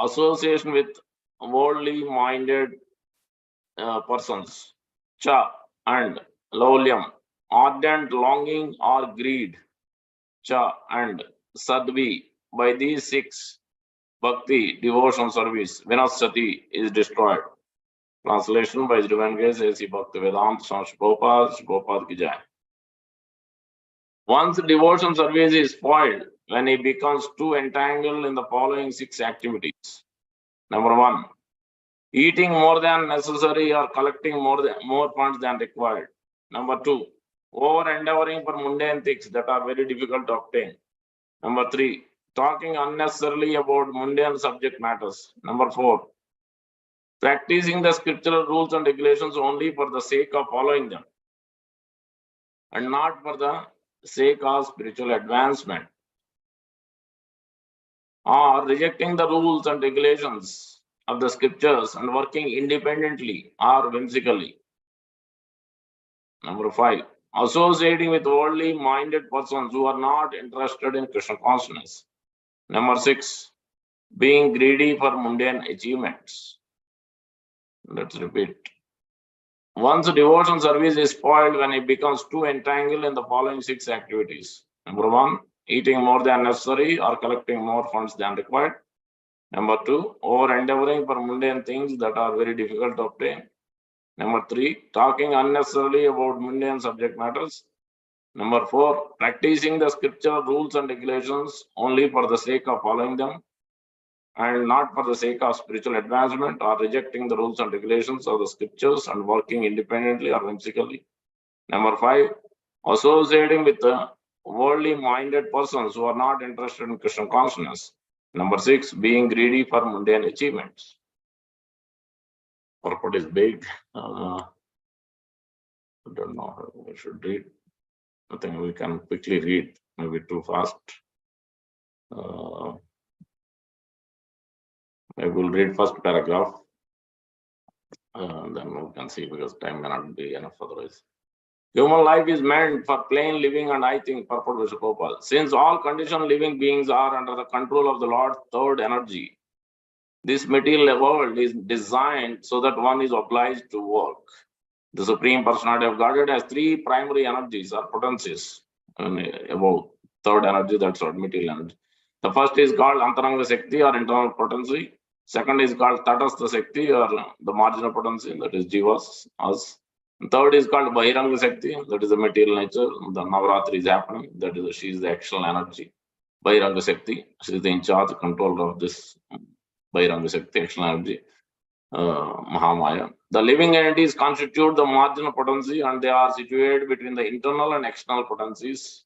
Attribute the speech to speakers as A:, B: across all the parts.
A: association with worldly minded persons. Cha and laulyam, ardent longing or greed. Cha and sadvi. By these six, bhakti, devotion, service, vinasati is destroyed. Translation by Divine Grace A.C. Bhaktivedanta Swami Prabhupada ki jai. Once devotion service is spoiled when he becomes too entangled in the following six activities. Number 1, eating more than necessary or collecting more funds than required. Number 2, over endeavoring for mundane things that are very difficult to obtain. Number 3, talking unnecessarily about mundane subject matters. Number 4, practicing the scriptural rules and regulations only for the sake of following them and not for the sake of spiritual advancement, or rejecting the rules and regulations of the scriptures and working independently or whimsically. Number 5, associating with worldly minded persons who are not interested in Krishna consciousness. Number 6, being greedy for mundane achievements. Let's repeat. Once devotion service is spoiled when it becomes too entangled in the following six activities. Number 1, eating more than necessary or collecting more funds than required. Number 2, over endeavoring for mundane things that are very difficult to obtain. Number 3, talking unnecessarily about mundane subject matters. Number 4, practicing the scriptural rules and regulations only for the sake of following them and not for the sake of spiritual advancement, or rejecting the rules and regulations of the scriptures and working independently or whimsically. Number 5, associating with the worldly minded persons who are not interested in Krishna consciousness. Number 6, being greedy for mundane achievements. Purport is big. I don't know how we should read. I think we can quickly read, maybe too fast. I will read first paragraph, then we can see, because time may not be enough otherwise. Human life is meant for plain living, and I think purport was Gopal. Since all conditioned living beings are under the control of the Lord's third energy, this material world is designed so that one is obliged to work. The Supreme Personality of Godhead has three primary energies or potencies above third energy, that's what material energy. The first is called Antaranga Shakti or internal potency. Second is called Tatastha Shakti or the marginal potency, that is Jivas, us. Third is called Bahiranga Shakti, that is the material nature. The Navaratri is happening, that is she is the actual energy. Bahiranga Shakti, she is the in charge, controller of this Bahiranga Shakti, actual energy, Mahamaya. The living entities constitute the marginal potency, and they are situated between the internal and external potencies.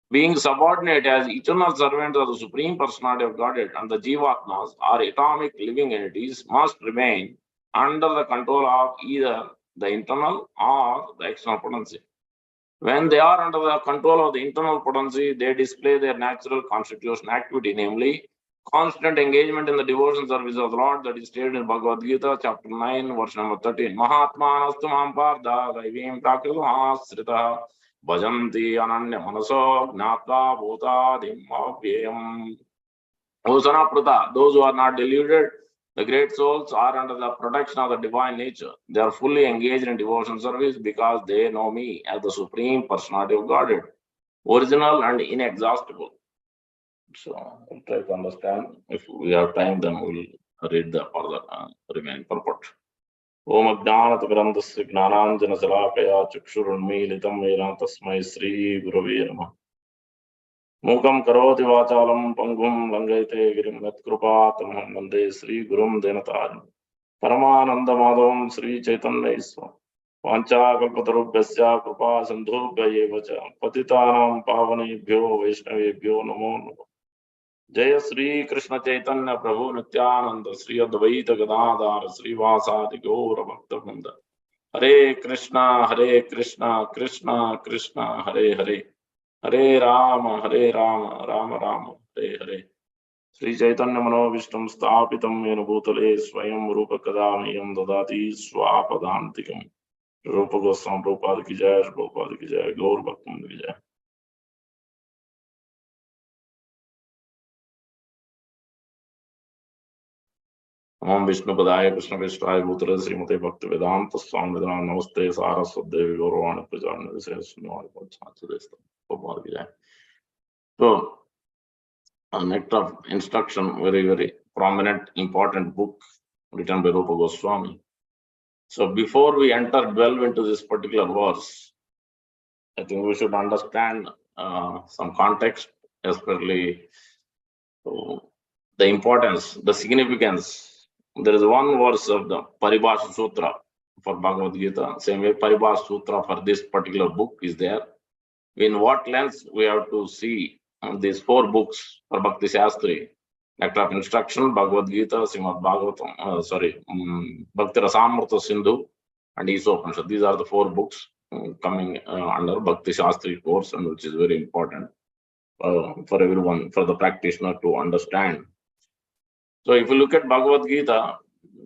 A: Being subordinate as eternal servants of the Supreme Personality of Godhead, and the Jivatmas or atomic living entities must remain under the control of either the internal or the external potency. When they are under the control of the internal potency, they display their natural constitution activity, namely constant engagement in the devotion service of the Lord, that is stated in Bhagavad Gita, chapter 9, verse number 13. Mahatma nastu mamparda daivim prakritamastritah bhajanti ananya manaso gnatva bhutadim avyayam. Hosana Prata, those who are not deluded, the great souls are under the protection of the divine nature. They are fully engaged in devotion service because they know me as the Supreme Personality of Godhead, original and inexhaustible. So we'll try to understand. If we have time, then we'll read the further remaining purport. Om Ajnanat Grandasya Gnananjana Salakaya Chakshurunmilitam Yena Tasmai Sri Gurave Namah. Mukam Karoti Vachalam Pangum Langate Girim Yatkrupatam Vande Sri Gurum Denataram Paramananda Madhavam Sri Chaitanya Iswa Pancha Kalpatarubhyasya Krupa Sandhubhya Yevacha Patitanam Pavanebhyo Vaishnavebhyo Namo Namo. Jaya Sri Krishna Chaitanya Prabhu Nityananda Sri Advaita Gadadhar Sri Vasadi Gaura Bhakta Vrinda. Hare Krishna Krishna Krishna Hare Hare Hare Rama Rama Rama Hare Hare. Sri Chaitanya Mano Vishtam Stapitam Yena Bhutale Swayam Rupa Kadamiyam Dadati Swapadantikam. Rupa Goswami Prabhupada ki jai, Prabhupada ki jai, Gaur Bhaktam ki jai. Om Vishnu Padaya Krishna Vishwaya Bhutale Srimate Bhakti Vedanta Swami Vedana Namaste Saraswati Gauravani Prajana Viseshnavali Pachati. So, Nectar of Instruction, very prominent, important book written by Rupa Goswami. So, before we delve into this particular verse, I think we should understand some context, especially the importance, the significance. There is one verse of the Paribhasha Sutra for Bhagavad Gita. Same way, Paribhasha Sutra for this particular book is there. In what lens we have to see these four books for Bhakti Shastri: Nectar of Instruction, Bhagavad Gita, Srimad Bhagavatam, Bhakti Rasamrita Sindhu, and Isopanishad. These are the four books coming under Bhakti Shastri course, and which is very important for everyone, for the practitioner to understand. So if you look at Bhagavad Gita,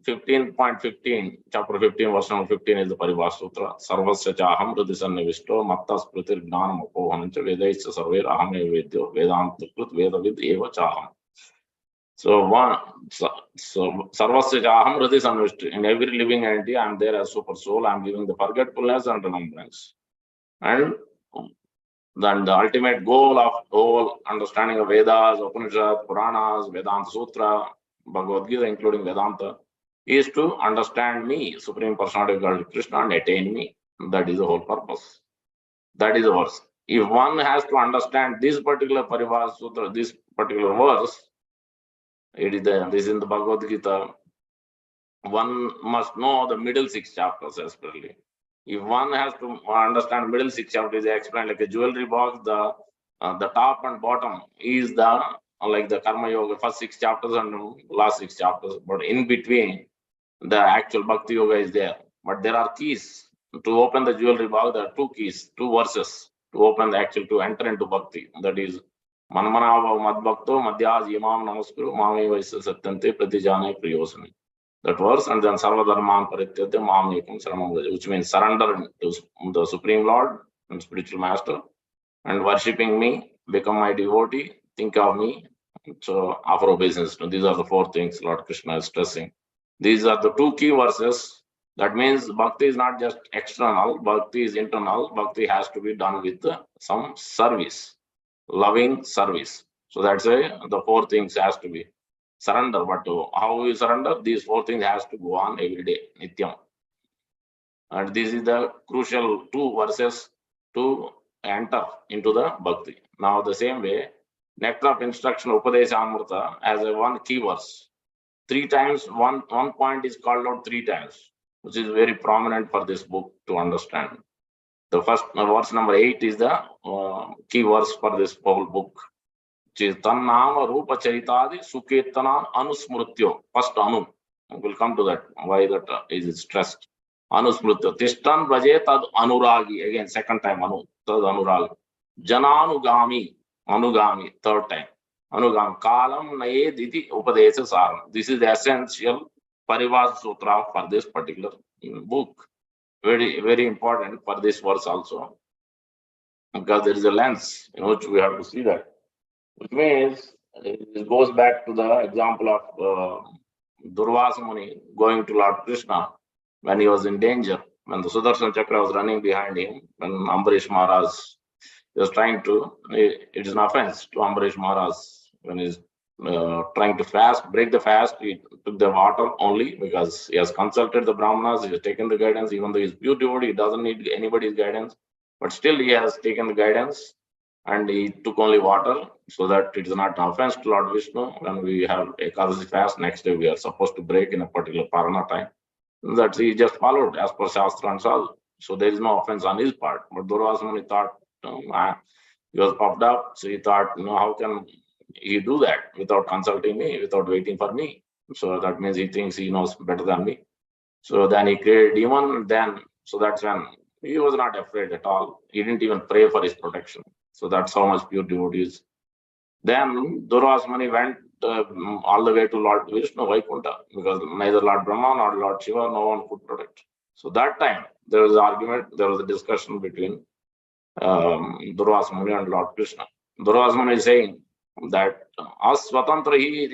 A: 15.15, chapter 15, verse number 15 is the Paribhasha Sutra. Sarvasya chaham hridi sannivishto mattas pratir gnanam apohanam cha vedaisya sarver aham eva vedyo vedanta krit vedavid eva chaham. So Sarvasya chaham hridi sannivishto. In every living entity, I am there as super soul. I am giving the forgetfulness and remembrance. And then the ultimate goal of whole understanding of Vedas, Upanishads, Puranas, Vedanta Sutra, Bhagavad Gita, including Vedanta, is to understand me, Supreme Personality of God, Krishna, and attain me. That is the whole purpose. That is the verse. If one has to understand this particular Paribhasha Sutra, this particular verse, it is this is in the Bhagavad Gita, one must know the middle 6 chapters especially. If one has to understand middle 6 chapters, they explain like a jewelry box, the top and bottom is the like the Karma Yoga, first 6 chapters and last 6 chapters, but in between the actual Bhakti Yoga is there. But there are keys to open the jewelry box. There are 2 keys, 2 verses to open the actual, to enter into Bhakti. That is Manmanava Madbhakto Madhyaj Imam Namaskuru Mami Vaisa Satyante Pratijane Priyosani. That verse, and then Sarvadharman Parityate Mam Ekam Saranam Vraja, which means surrender to the Supreme Lord and Spiritual Master and worshipping me, become my devotee, think of me, so offer obeisance. These are the 4 things Lord Krishna is stressing. These are the 2 key verses. That means Bhakti is not just external, Bhakti is internal. Bhakti has to be done with some service, loving service. So that's why the 4 things has to be surrender. But how we surrender? These 4 things has to go on every day, Nityam. And this is the crucial 2 verses to enter into the Bhakti. Now the same way, Nectar of Instruction, Upadesha Amrita, as a 1 key verse. 3 times, one point is called out 3 times, which is very prominent for this book to understand. The first verse number 8 is the key verse for this whole book, which is Tannama Rupa Charitadi Sukirtanan Anusmrutyo. First Anu. We'll come to that, why that is stressed. Anusmrutyo. Tishtan Braje Tad Anuragi. Again, second time Anu. Tad Anuragi. Jananugami. Anugami. Third time. Anugam Kalam Naye Diti Upadesha Saram. This is the essential Paribhasha Sutra for this particular book. Very important for this verse also. Because there is a lens in which we have to see that. Which means it goes back to the example of Durvasa Muni going to Lord Krishna when he was in danger, when the Sudarshan Chakra was running behind him, when Ambarish Maharaj was trying to, it is an offense to Ambarish Maharaj when he's trying to fast, break the fast. He took the water only because he has consulted the Brahmanas, he has taken the guidance, even though he's pure devotee, he doesn't need anybody's guidance, but still he has taken the guidance and he took only water, so that it is not an offense to Lord Vishnu. When we have Ekadasi fast, next day we are supposed to break in a particular Parana time. That he just followed as per Shastra and Sadhu. So there is no offense on his part. But Durvasa Muni thought, he was puffed up, so he thought, how can he do that without consulting me, without waiting for me? So that means he thinks he knows better than me. So then he created demon, so that's when he was not afraid at all. He didn't even pray for his protection. So that's how much pure devotee is. Then Durvasa Muni went all the way to Lord Vishnu, Vaikuntha, because neither Lord Brahma nor Lord Shiva, no one could protect. So that time, there was an argument, there was a discussion between Durvasa Muni and Lord Krishna. Durvasa Muni is saying, that aswatantra hi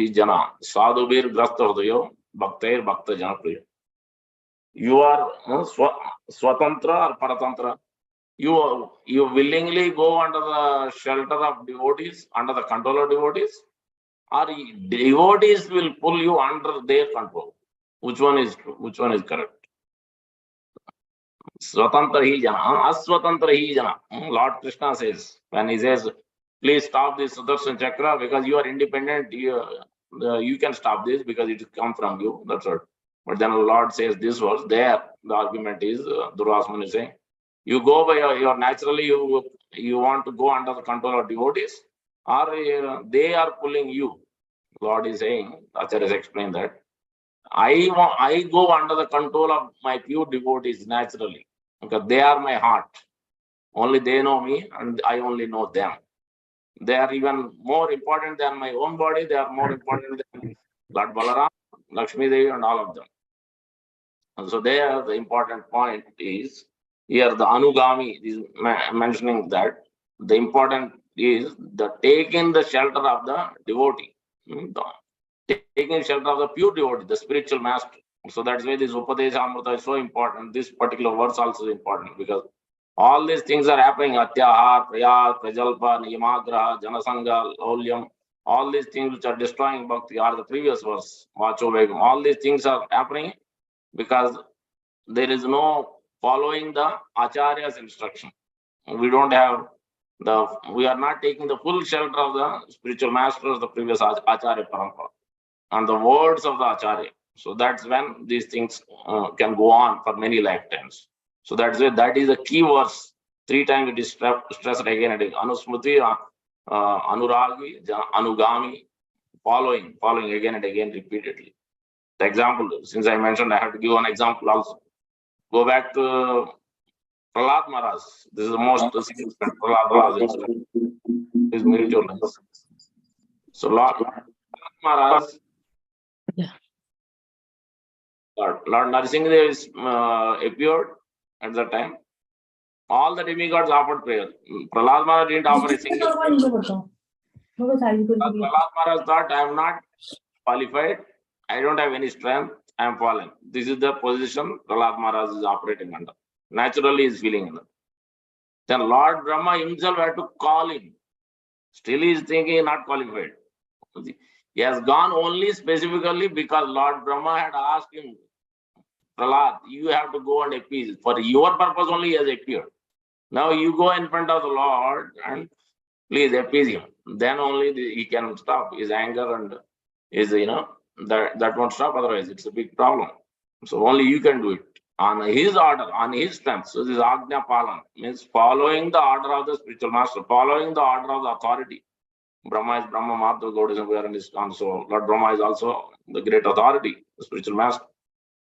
A: jana sadhubir grasta hodayo bhaktair bhakta jana priya. You are swatantra or paratantra. You willingly go under the shelter of devotees, under the control of devotees, or devotees will pull you under their control. Which one is true? Which one is correct? Swatantra hi jana, aswatantra hi jana. Lord Krishna says, when he says, please stop this Sudarshan Chakra because you are independent, you can stop this because it come from you. That's all. But then the Lord says this was there. The argument is, Durvasman is saying, you go by your naturally, you want to go under the control of devotees, or they are pulling you. Lord is saying, Acharya has explained that. I go under the control of my pure devotees naturally, because they are my heart. Only they know me, and I only know them. They are even more important than my own body. They are more important than Lord Balaram, Lakshmi Devi, and all of them. And so there, the important point is here the Anugami is mentioning that the important is the taking the shelter of the devotee, taking shelter of the pure devotee, the spiritual master. So that's why this Upadesha Amrita is so important. This particular verse also is important because all these things are happening. Atyahar, Prayar, Prajalpa, Niyamagraha, Janasanga, Laulyam, all these things which are destroying bhakti are the previous verse, Vacho Vegam. All these things are happening because there is no following the Acharya's instruction. We don't have we are not taking the full shelter of the spiritual masters, the previous Acharya Parampara, and the words of the Acharya. So that's when these things can go on for many lifetimes. So that's why that is a key verse. 3 times it is stressed again and again. Anusmriti, Anuragi, Anugami, following again and again repeatedly. The example, since I mentioned, I have to give an example also. Go back to Prahlad Maharaj. This is the most significant Prahlad Maharaj incident. His miraculous. So Lord Maharaj, Lord Narasimha appeared at that time. All the demigods offered prayer. Prahlad Maharaj didn't offer a single prayer. Prahlad Maharaj thought, I am not qualified. I don't have any strength. I am fallen. This is the position Prahlad Maharaj is operating under. Naturally, he is feeling under. Then Lord Brahma himself had to call him. Still, he is thinking not qualified. He has gone only specifically because Lord Brahma had asked him, Prahlad, you have to go and appease. For your purpose only he has appeared. Now you go in front of the Lord and please appease him. Then only he can stop his anger and his, that won't stop. Otherwise, it's a big problem. So only you can do it on his order, on his strength. So this Agnya Palan means following the order of the spiritual master, following the order of the authority. Brahma is Brahma, Mahatma God is aware and is also Lord Brahma is also the great authority, the spiritual master.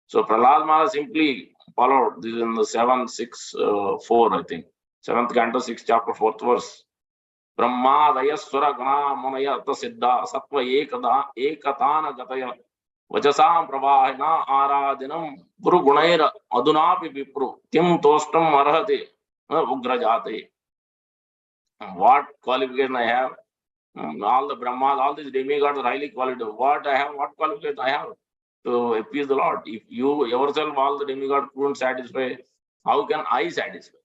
A: So Prahlad Maharaj simply followed. This is in the 7, 6, 4, I think. 7th canto, 6th chapter, 4th verse. Brahma Dayaswara Gana Manaya Siddha Sattva Ekatana Gataya Vajasam Prabhahina Aradinam Guru Gunaira Adunapi Vipru Kim Tostam Marhate Ugrajate. What qualification I have? All the Brahmas, all these demigods are highly qualified. What qualification I have to appease the Lord? If you yourself, all the demigods couldn't satisfy, how can I satisfy?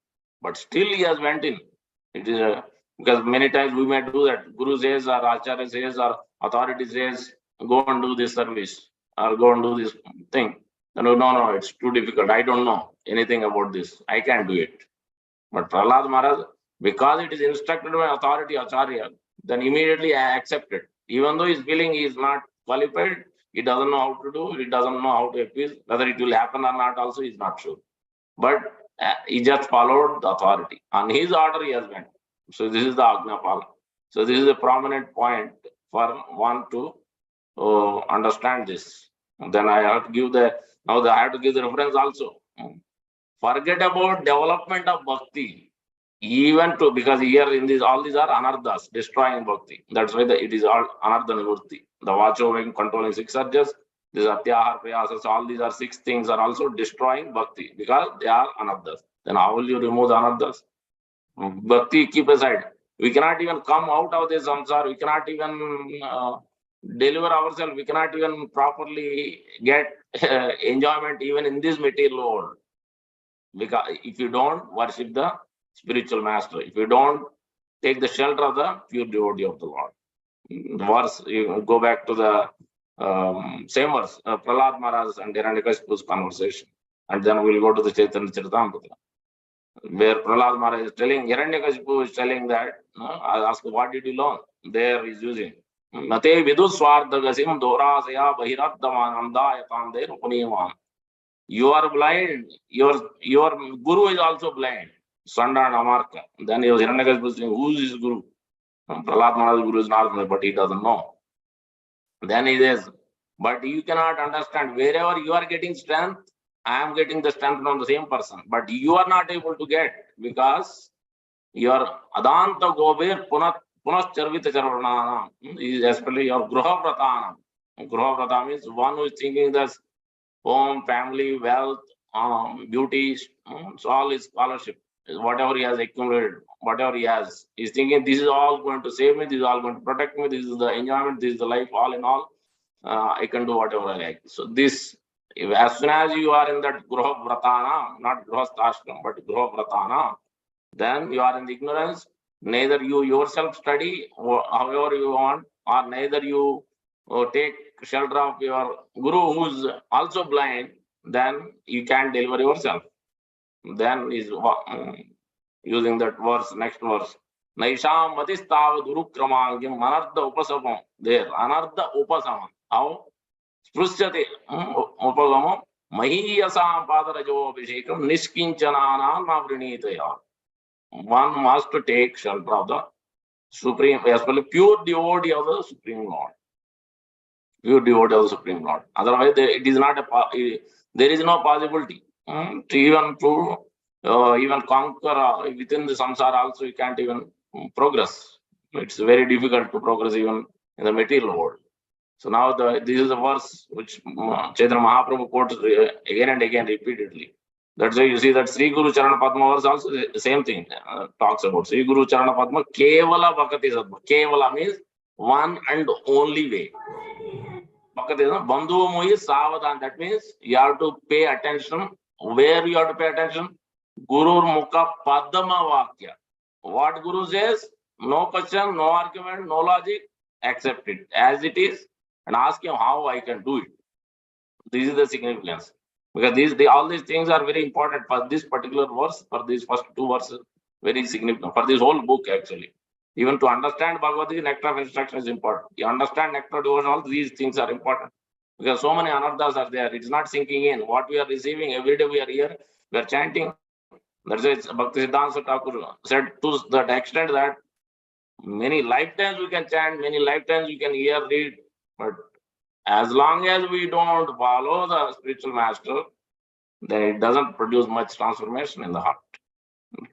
A: But still he has went in. It is because many times we may do that. Guru says, or Acharya says, or authority says, go and do this service, or go and do this thing. No, it's too difficult. I don't know anything about this. I can't do it. But Prahlad Maharaj, because it is instructed by authority, Acharya, then immediately I accept it. Even though he's feeling he is not qualified, he doesn't know how to do, he doesn't know how to appease, whether it will happen or not also, he's not sure. But he just followed the authority. On his order, he has went. So this is the Agnya Pala. So this is a prominent point for one to understand this. And then I have to give I have to give the reference also. Forget about development of bhakti. Even to, because here in this, all these are anarthas, destroying bhakti. That's why it is all anartha nivurti. The vacho, controlling 6 are just, this atyahar, prayasas, all these are 6 things are also destroying bhakti because they are anarthas. Then how will you remove the anarthas? Bhakti, keep aside. We cannot even come out of this samsara. We cannot even deliver ourselves. We cannot even properly get enjoyment even in this material world. Because if you don't worship the spiritual master, if you don't take the shelter of the pure devotee of the Lord. The verse, you go back to the same verse, Prahlad Maharaj and Hiranyakashipu's conversation. And then we'll go to the Chaitanya Charitamrita, where Prahlad Maharaj is telling, Hiranyakashipu is telling that, I ask, what did you learn? There is using. Mate vidu swardagasim dorasaya bahiraddhamanandayatam der upaniyavam. You are blind. Your guru is also blind. Sanda and Amarka. Then he was Hiranyakashipu saying, who is his guru? Prahlad Maharaj's guru is Narada, but he doesn't know. Then he says, but you cannot understand. Wherever you are getting strength, I am getting the strength from the same person. But you are not able to get because your Adanta Gobir Punascharvita Charvananam is especially your Gruha Pratanam. Gruha Prata means one who is thinking that home, family, wealth, beauty, so all his scholarship, whatever he has accumulated, whatever he has, he's thinking this is all going to save me, this is all going to protect me, this is the enjoyment, this is the life, all in all, I can do whatever I like. So this, as soon as you are in that Gruha Vratana, not Grihasthashram, but Gruha Vratana, then you are in the ignorance. Neither you yourself study however you want, or neither you take shelter of your guru who is also blind, then you can't deliver yourself. Then is using that verse, next verse. Naisham Matistav Durukramangim Anartha Upasapam. There, Anartha Upasama. How? Sprusyate Upasama Mahiyasam Padarajo Abhishekam Niskinchanana Navrinitaya. One must take shelter of the Supreme, especially pure devotee of the Supreme Lord. Pure devotee of the Supreme Lord. Otherwise, it is not there is no possibility to even conquer within the samsara. Also, you can't even progress. It's very difficult to progress even in the material world. So now this is a verse which Chaitanya Mahaprabhu quotes again and again repeatedly. That's why you see that Sri Guru Charana Padma verse also the same thing talks about. Sri Guru Charana Padma Kevala Bhakati Sadma. Kevala means one and only way. Bhakati is Bandhu Mohi Savadan. That means you have to pay attention. Where you have to pay attention? Guru Mukha Padma Vakya. What Guru says, no question, no argument, no logic, accept it as it is and ask him how I can do it. This is the significance. Because all these things are very important for this particular verse, for these first two verses, very significant, for this whole book actually. Even to understand Bhagavad Gita, nectar of instruction is important. You understand nectar of devotion, all these things are important. Because so many anarthas are there. It's not sinking in. What we are receiving, every day we are here, we are chanting. That's why Bhakti Siddhanta Thakur said to that extent that many lifetimes we can chant, many lifetimes we can hear, read, but as long as we don't follow the spiritual master, then it doesn't produce much transformation in the heart.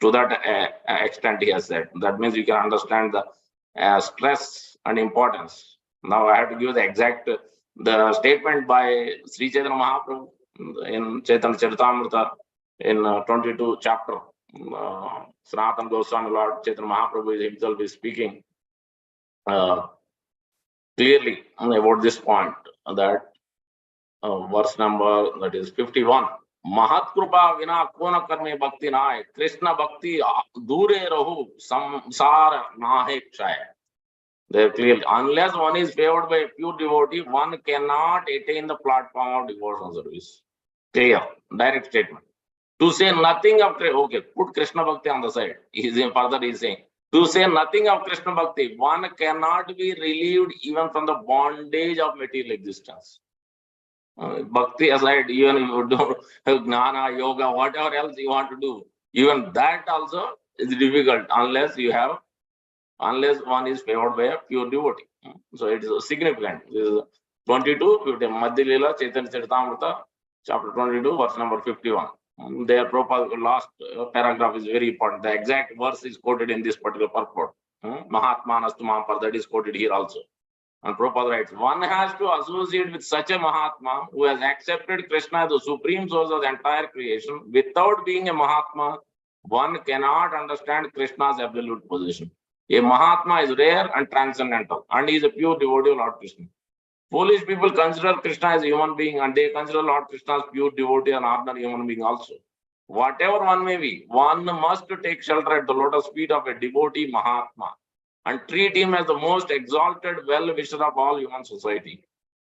A: To that extent, he has said. That means you can understand the stress and importance. Now I have to give the exact the statement by Sri Chaitanya Mahaprabhu in Chaitanya Charitamrita in 22 chapter. Sanatana Goswami Lord Chaitanya Mahaprabhu himself is speaking clearly about this point, that verse number that is 51. Mahat Krupa Vina Kona Karme Bhakti Nai Krishna Bhakti Dure Rahu Samsara Nahe Chaya. There clearly, unless one is favored by a pure devotee, one cannot attain the platform of devotional service. Clear, direct statement. To say nothing of okay, put Krishna Bhakti on the side. Further he is saying, to say nothing of Krishna Bhakti, one cannot be relieved even from the bondage of material existence. Bhakti aside, even if you do Gnana, Yoga, whatever else you want to do, even that also is difficult unless one is favored by a pure devotee. So it is significant. This is 22, 50, Madhya Leela, Chaitanya Charitamrita, chapter 22, verse number 51. Their last paragraph is very important. The exact verse is quoted in this particular purport. Mahatma Nastu Mahampar, that is quoted here also. And Prabhupada writes, one has to associate with such a Mahatma who has accepted Krishna as the supreme source of the entire creation. Without being a Mahatma, one cannot understand Krishna's absolute position. A Mahatma is rare and transcendental, and he is a pure devotee of Lord Krishna. Foolish people consider Krishna as a human being, and they consider Lord Krishna as pure devotee and ordinary human being also. Whatever one may be, one must take shelter at the lotus feet of a devotee Mahatma and treat him as the most exalted well-wisher of all human society.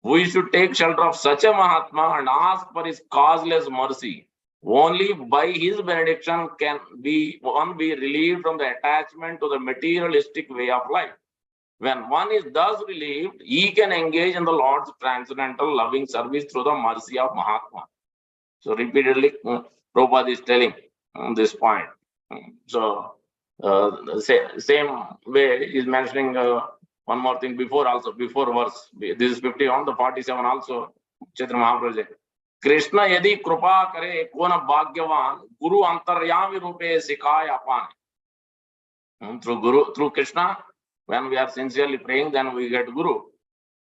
A: We should take shelter of such a Mahatma and ask for his causeless mercy. Only by his benediction can one be relieved from the attachment to the materialistic way of life. When one is thus relieved, he can engage in the Lord's transcendental loving service through the mercy of Mahatma. So repeatedly, Prabhupada is telling this point. So same way is mentioning one more thing before also, before verse. This is 51, the 47 also. Chaitanya Mahaprabhu said, Krishna yadi krupa kare kona bhagyavan guru antaryami rupe sikaya apane. Through Krishna, when we are sincerely praying, then we get Guru.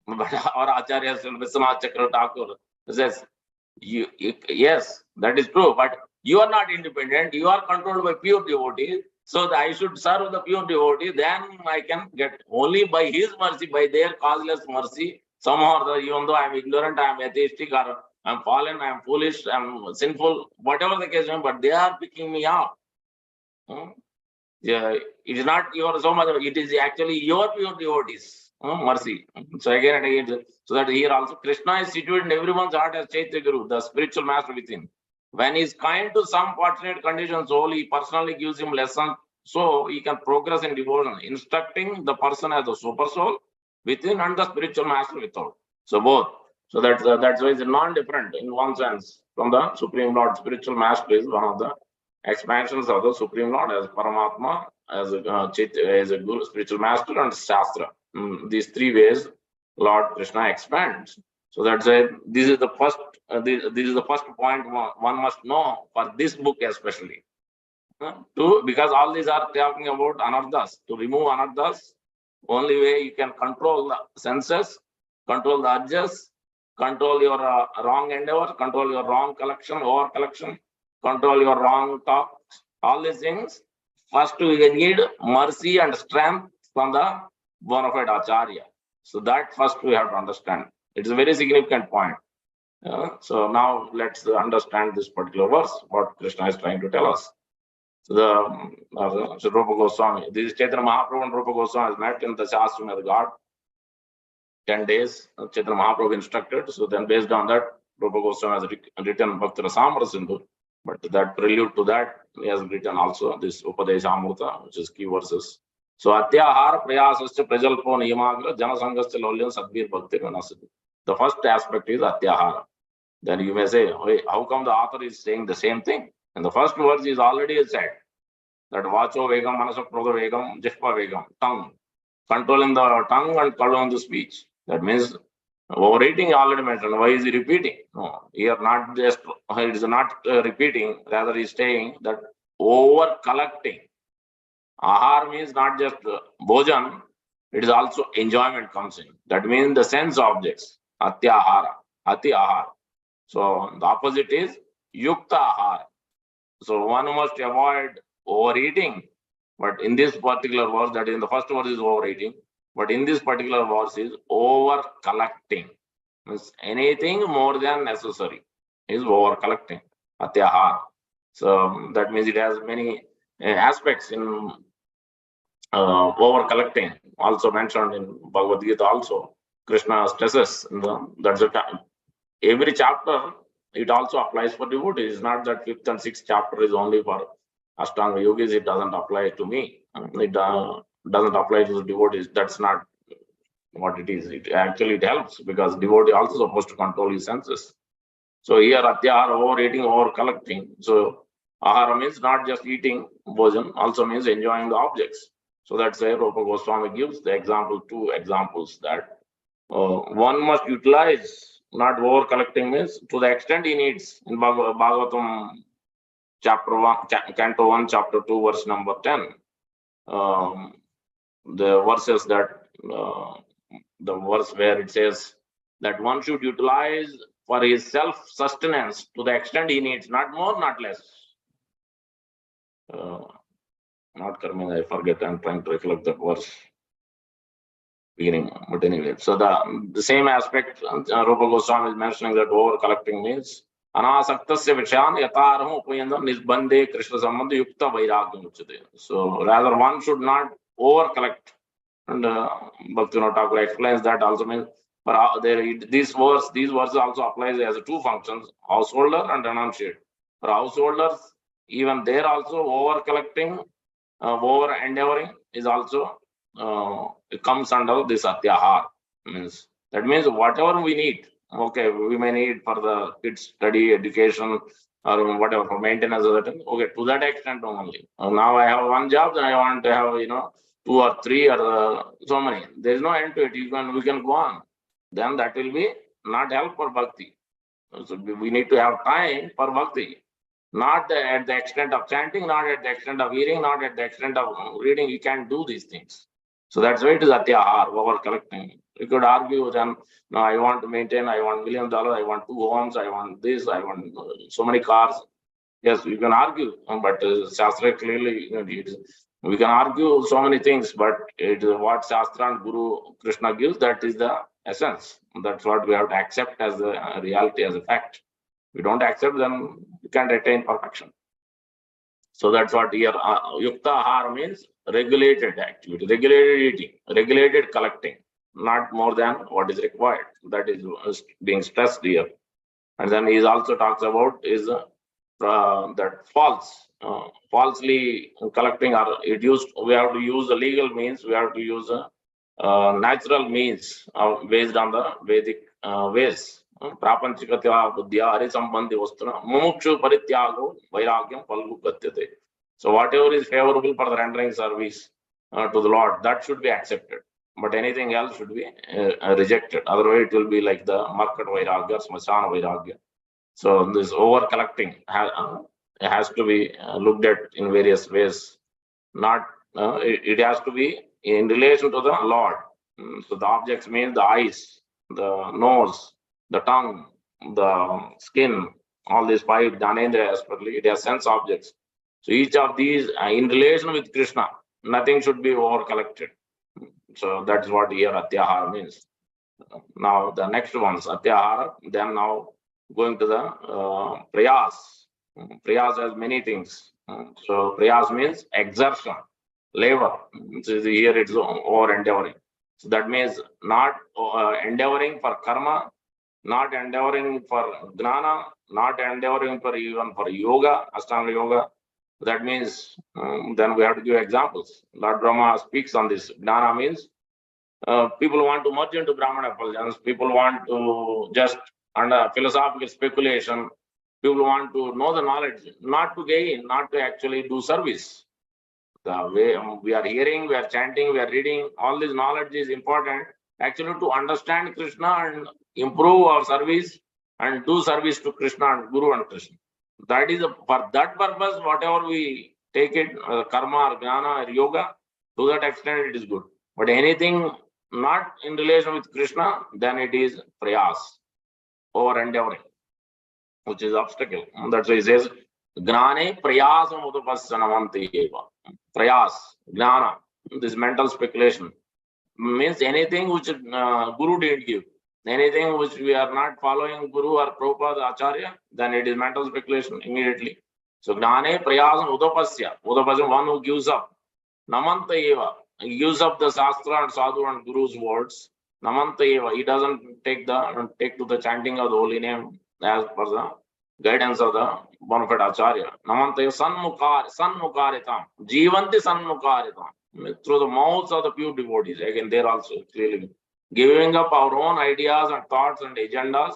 A: But our Acharya Vishwanath Chakra Thakur says, yes, that is true, but you are not independent, you are controlled by pure devotees. So I should serve the pure devotee, then I can get only by his mercy, by their causeless mercy. Somehow, even though I am ignorant, I am atheistic, or I am fallen, I am foolish, I am sinful, whatever the case, but they are picking me up. Yeah, it is not your so much, it is actually your pure devotees. Mercy. So again and again, so that here also Krishna is situated in everyone's heart as Chaitya Guru, the spiritual master within. When he is kind to some fortunate conditioned soul, he personally gives him lessons so he can progress in devotion, instructing the person as the super soul within and the spiritual master without. So both. So that's why it's non-different in one sense from the Supreme Lord. Spiritual master is one of the expansions of the Supreme Lord as Paramatma, as a Guru, spiritual master, and Shastra. These three ways Lord Krishna expands. So that's why this is the first. This is the first point one must know for this book especially. Because all these are talking about anarthas. To remove anarthas, only way you can control the senses, control the urges, control your wrong endeavor, control your wrong collection, over collection, control your wrong thoughts, all these things. First, we need mercy and strength from the bona fide Acharya. So that first we have to understand. It's a very significant point. So now let's understand this particular verse, what Krishna is trying to tell us. So the Rupa Goswami, this is Chaitanya Mahaprabhu and Rupa Goswami has met in the Shastram of God. 10 days, Chaitanya Mahaprabhu instructed. So then based on that, Rupa Goswami has written Bhakti Rasamrita Sindhu. But that prelude to that, he has written also this Upadesha Amrita, which is key verses. So Atyahara Prayasascha Prajalpo Niyamagra Janasangascha Laulyam Sadbir Bhakti Vanasati. The first aspect is Atyahara. Then you may say, how come the author is saying the same thing? And the first verse is already said that Vacho Vegam, Manasa Prodha Vegam, Jishpa Vegam, tongue. Controlling the tongue and controlling the speech. That means overeating already mentioned. Why is he repeating? No, here not just, it is not repeating, rather he is saying that over collecting. Ahar means not just bhojan, it is also enjoyment comes in. That means the sense objects. Atyahara, ati ahar. So the opposite is yukta ahar. So one must avoid overeating. But in this particular verse, that is in the first verse is overeating. But in this particular verse is over collecting. Means anything more than necessary is over collecting. Atyahar. So that means it has many aspects in over collecting. Also mentioned in Bhagavad Gita also. Krishna stresses that's the time. Every chapter it also applies for devotees. It's not that 5th and 6th chapter is only for Ashtanga yogis. It doesn't apply to me. It doesn't apply to the devotees. That's not what it is. It actually helps because devotee also supposed to control his senses. So here atyahara, overeating, over collecting. So ahara means not just eating bhojan, also means enjoying the objects. So that's why Rupa Goswami gives the example, 2 examples that one must utilize, not over collecting means to the extent he needs. In Bhagavatam chapter 1, canto 1, chapter 2, verse number 10. The verses that the verse where it says that one should utilize for his self-sustenance to the extent he needs, not more, not less. not Karming, I forget, I'm trying to recollect that verse beginning, but anyway. So the same aspect, Rupa Goswami is mentioning that over collecting means anasaktasya vishayan yataraham upayandam nisbandhe Krishna sambandha yukta vairagyam uchyate. So rather one should not over collect. And Bhaktivinoda Thakur explains that also means, but these verses also applies as two functions, householder and renunciate. For householders, even there also over collecting, over endeavoring is also it comes under this atyahar. That means whatever we need, okay, we may need for the kids' study, education, or whatever, for maintenance of that, okay, to that extent only. Now I have one job, then I want to have, 2 or 3 or so many. There is no end to it. We can go on. Then that will be not help for bhakti. So we need to have time for bhakti. Not at the extent of chanting, not at the extent of hearing, not at the extent of reading. You can't do these things. So that's why it is atyahar, over collecting. You could argue then, no, I want to maintain, I want $1 million, I want 2 homes, I want this, I want so many cars. Yes, you can argue, but Shastra clearly, we can argue so many things, but it is what Shastra and Guru Krishna gives, that is the essence. That's what we have to accept as a reality, as a fact. If we don't accept, then we can't attain perfection. So that's what here yukta ahar means, regulated activity, regulated eating, regulated collecting, not more than what is required. That is being stressed here. And then he also talks about is that falsely collecting, or we have to use the legal means, we have to use natural means based on the Vedic ways. Prapanchikatya buddhya hari sambandhi vastuna mumukshu parityago vairagyam palgu katyate. So whatever is favorable for the rendering service to the Lord, that should be accepted. But anything else should be rejected. Otherwise, it will be like the market vairagya, smasana vairagya. So this over collecting has to be looked at in various ways. Not it has to be in relation to the Lord. So the objects means the eyes, the nose, the tongue, the skin, all these 5 Dhanendriyas, it has sense objects. So each of these in relation with Krishna, nothing should be over collected. So that's what here atyahara means. Now the next ones, atyahara, then now going to the prayas. Prayas has many things. So prayas means exertion, labor. So here it's over endeavoring. So that means not endeavoring for karma, not endeavoring for gnana, not endeavoring for even for yoga, Ashtanga yoga. That means then we have to give examples. Lord Brahma speaks on this. Gnana means people want to merge into Brahmana effulgence. People want to just under philosophical speculation. People want to know the knowledge, not to gain, not to actually do service. The way we are hearing, we are chanting, we are reading, all this knowledge is important actually to understand Krishna and improve our service and do service to Krishna and Guru and Krishna. That is for that purpose, whatever we take it, karma or jnana or yoga, to that extent it is good. But anything not in relation with Krishna, then it is prayas, over endeavoring, which is obstacle. And that's why he says, Gnane prayasam udapasanavanti eva. Prayas, gnana, this mental speculation, means anything which Guru didn't give. Anything which we are not following Guru or Prabhupada Acharya, then it is mental speculation immediately. So gnane prayasam udapasya. Udapasya, one who gives up. Namanta eva. He gives up the Shastra and Sadhu and Guru's words. Namanta eva. He doesn't take to the chanting of the holy name as per the guidance of the bona fide Acharya. Namanta eva sanmukaritam. Jivanti sanmukaritam. Through the mouths of the pure devotees. Again, there also clearly giving up our own ideas and thoughts and agendas.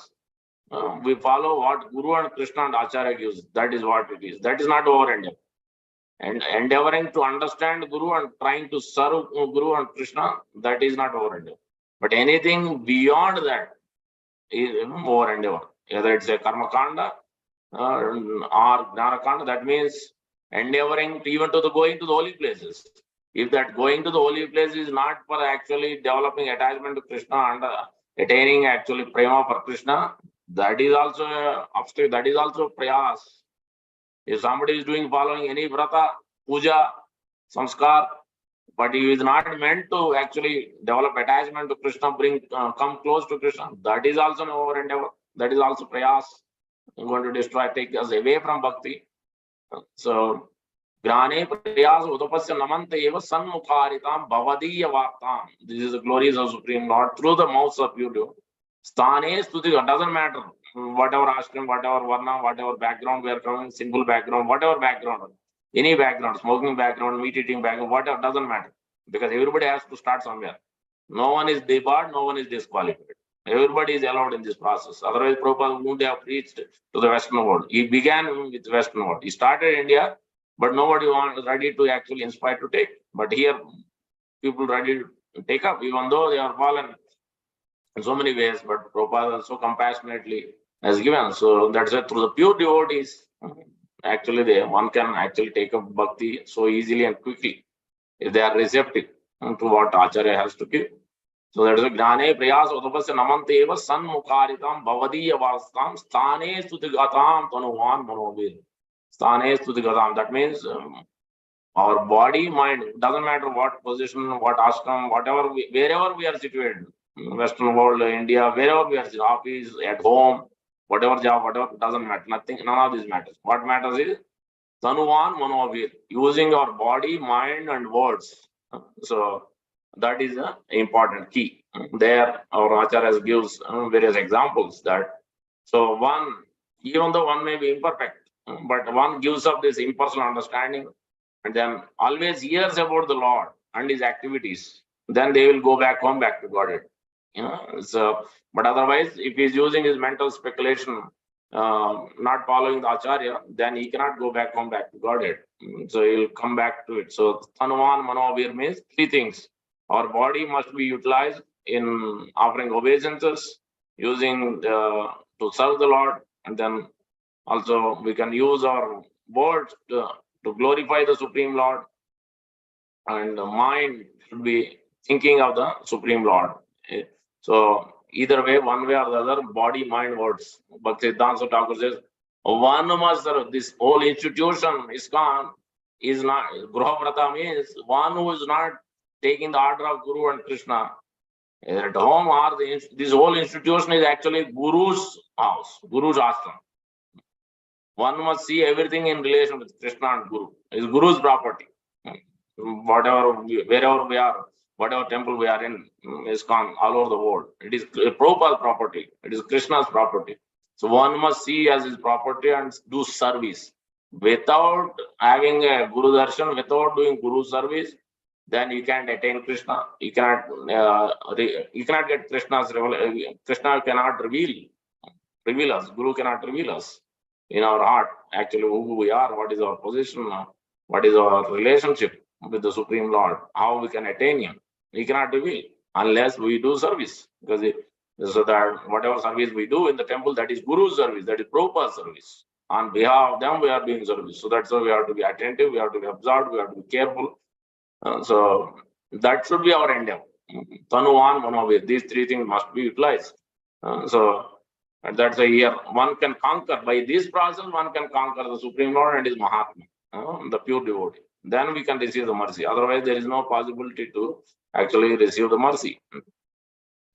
A: We follow what Guru and Krishna and Acharya gives. That is what it is. That is not over endeavor. And endeavoring to understand Guru and trying to serve Guru and Krishna, that is not over endeavor. But anything beyond that is over endeavor. Whether it's a karma kanda or gnana kanda, that means endeavoring to even to the going to the holy places. If that going to the holy place is not for actually developing attachment to Krishna and attaining actually prema for Krishna, that is also an obstacle, that is also prayas. If somebody is following any vrata, puja, samskar, but he is not meant to actually develop attachment to Krishna, come close to Krishna. That is also an over endeavor. That is also prayas. I'm going to destroy, take us away from bhakti. So, Grane prayas udapasya namanta eva sanmukharitam bhavadiya vartam. This is the glories of Supreme Lord through the mouths of you. Sthane stuti, doesn't matter whatever ashram, whatever varna, whatever background we are coming, simple background, whatever background, any background, smoking background, meat eating background, whatever, doesn't matter. Because everybody has to start somewhere. No one is debarred, no one is disqualified. Everybody is allowed in this process. Otherwise, Prabhupada wouldn't have preached to the Western world. He began with Western world. He started India, but nobody was ready to actually inspire to take. But here, people ready to take up, even though they are fallen in so many ways. But Prabhupada so compassionately has given. So that's why through the pure devotees, actually, one can actually take up bhakti so easily and quickly if they are receptive to what Acharya has to give. So that is a Gnane Prayas Udapasya Namanteva Sanmukharitam Bhavadiya Vastam Sthane Studigatam Tanuvan Manovir. Sthane Studigatam. That means our body, mind, doesn't matter what position, what ashram, whatever, wherever we are situated, Western world, India, wherever we are, office, at home, whatever job, whatever, doesn't matter. Nothing, none of this matters. What matters is Tanuvan Manovir, using our body, mind, and words. So that is an important key. There, our Acharya gives various examples that. So one, even though one may be imperfect, but one gives up this impersonal understanding and then always hears about the Lord and his activities. Then they will go back home, back to Godhead. So, but otherwise, if he is using his mental speculation, not following the Acharya, then he cannot go back home, back to Godhead. So he will come back to it. So Tanuvan Manovir means three things. Our body must be utilized in offering obeisances, using to serve the Lord, and then also we can use our words to glorify the Supreme Lord, and the mind should be thinking of the Supreme Lord. So either way, one way or the other, body, mind, words. Bhaktisiddhanta Thakur says, one must serve. This whole institution, ISKCON, is not, Gruhavrata means one who is not taking the order of Guru and Krishna. At home, or this whole institution is actually Guru's house, Guru's ashram. One must see everything in relation with Krishna and Guru. It's Guru's property. Whatever, wherever we are, whatever temple we are in, ISKCON, all over the world, it is Prabhupada's property. It is Krishna's property. So one must see as his property and do service. Without having a Guru darshan, without doing Guru service, then you can't attain Krishna. You cannot get Krishna's revelation. Krishna cannot reveal us. Guru cannot reveal us in our heart, actually, who we are, what is our position, what is our relationship with the Supreme Lord, how we can attain him. He cannot reveal unless we do service. Because so that whatever service we do in the temple, that is Guru's service, that is Prabhupada's service. On behalf of them, we are doing service. So that's why we have to be attentive, we have to be observed, we have to be careful. So that should be our endeavor. Tanuvan Manovir, these three things must be utilized. So that's why here one can conquer, by this process, one can conquer the Supreme Lord and his Mahatma, the pure devotee. Then we can receive the mercy. Otherwise, there is no possibility to actually receive the mercy.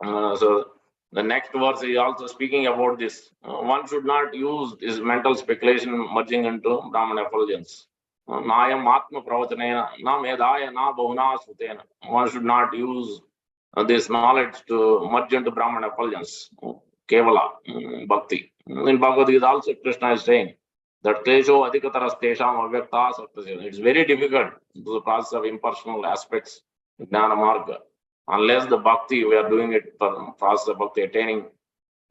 A: So the next verse is also speaking about this. One should not use this mental speculation merging into Brahman effulgence. Nayam Atma Pravachanena, na Medaya, na Bahuna Sutena. One should not use this knowledge to merge into Brahman effulgence. Kevala, Bhakti. In Bhagavad Gita also Krishna is saying that Klesho Adhikataras Tesham Avyakta Satyasena. It's very difficult to the process of impersonal aspects, Jnana Marga. Unless the Bhakti, we are doing it for process of Bhakti, attaining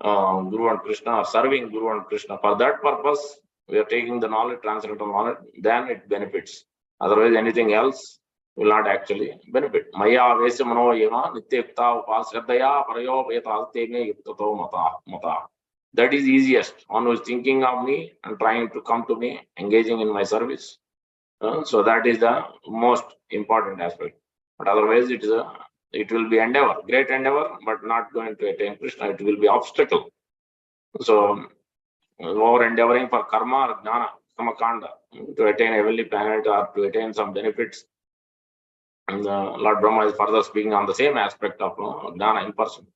A: Guru and Krishna, or serving Guru and Krishna. For that purpose, we are taking the knowledge, transcendental knowledge, then it benefits. Otherwise, anything else will not actually benefit. Maya Vesya Mano Yema Nityakta Upasradaya Parayo Vetashteme Yuktato Mata. That is easiest. One who is thinking of me and trying to come to me, engaging in my service. So that is the most important aspect. But otherwise, it will be endeavor, great endeavor, but not going to attain Krishna. It will be obstacle. So over endeavoring for karma or jnana, kamakanda, to attain a heavenly planet or to attain some benefits, And Lord Brahma is further speaking on the same aspect of Jnana in person.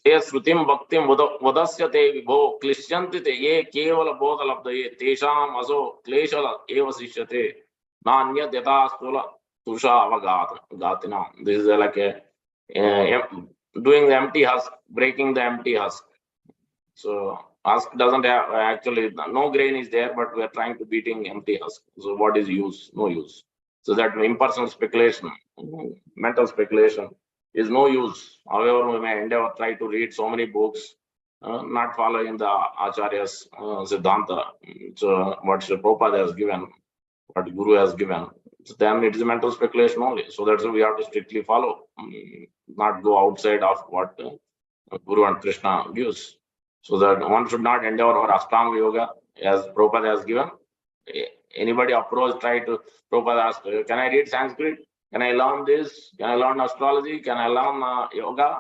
A: Te Srutim Bhaktim Vadasyate Vibho Klishyanti te ye kevala bodhalabdaye tesham aso kleshala eva sishyate nanya deta stula tusha avagatina. This is like doing the empty husk, breaking the empty husk. So husk doesn't have actually, no grain is there, but we are trying to beating empty husk. So what is use? No use. So that impersonal speculation, mental speculation is no use. However, we may endeavor try to read so many books, not following the Acharya's Siddhanta. So what Sri Prabhupada has given, what Guru has given, so then it is mental speculation only. So that's why we have to strictly follow, not go outside of what Guru and Krishna gives. So that one should not endeavor for Ashtanga Yoga as Prabhupada has given. Anybody approach, try to, Prabhupada asked, can I read Sanskrit? Can I learn this? Can I learn astrology? Can I learn yoga?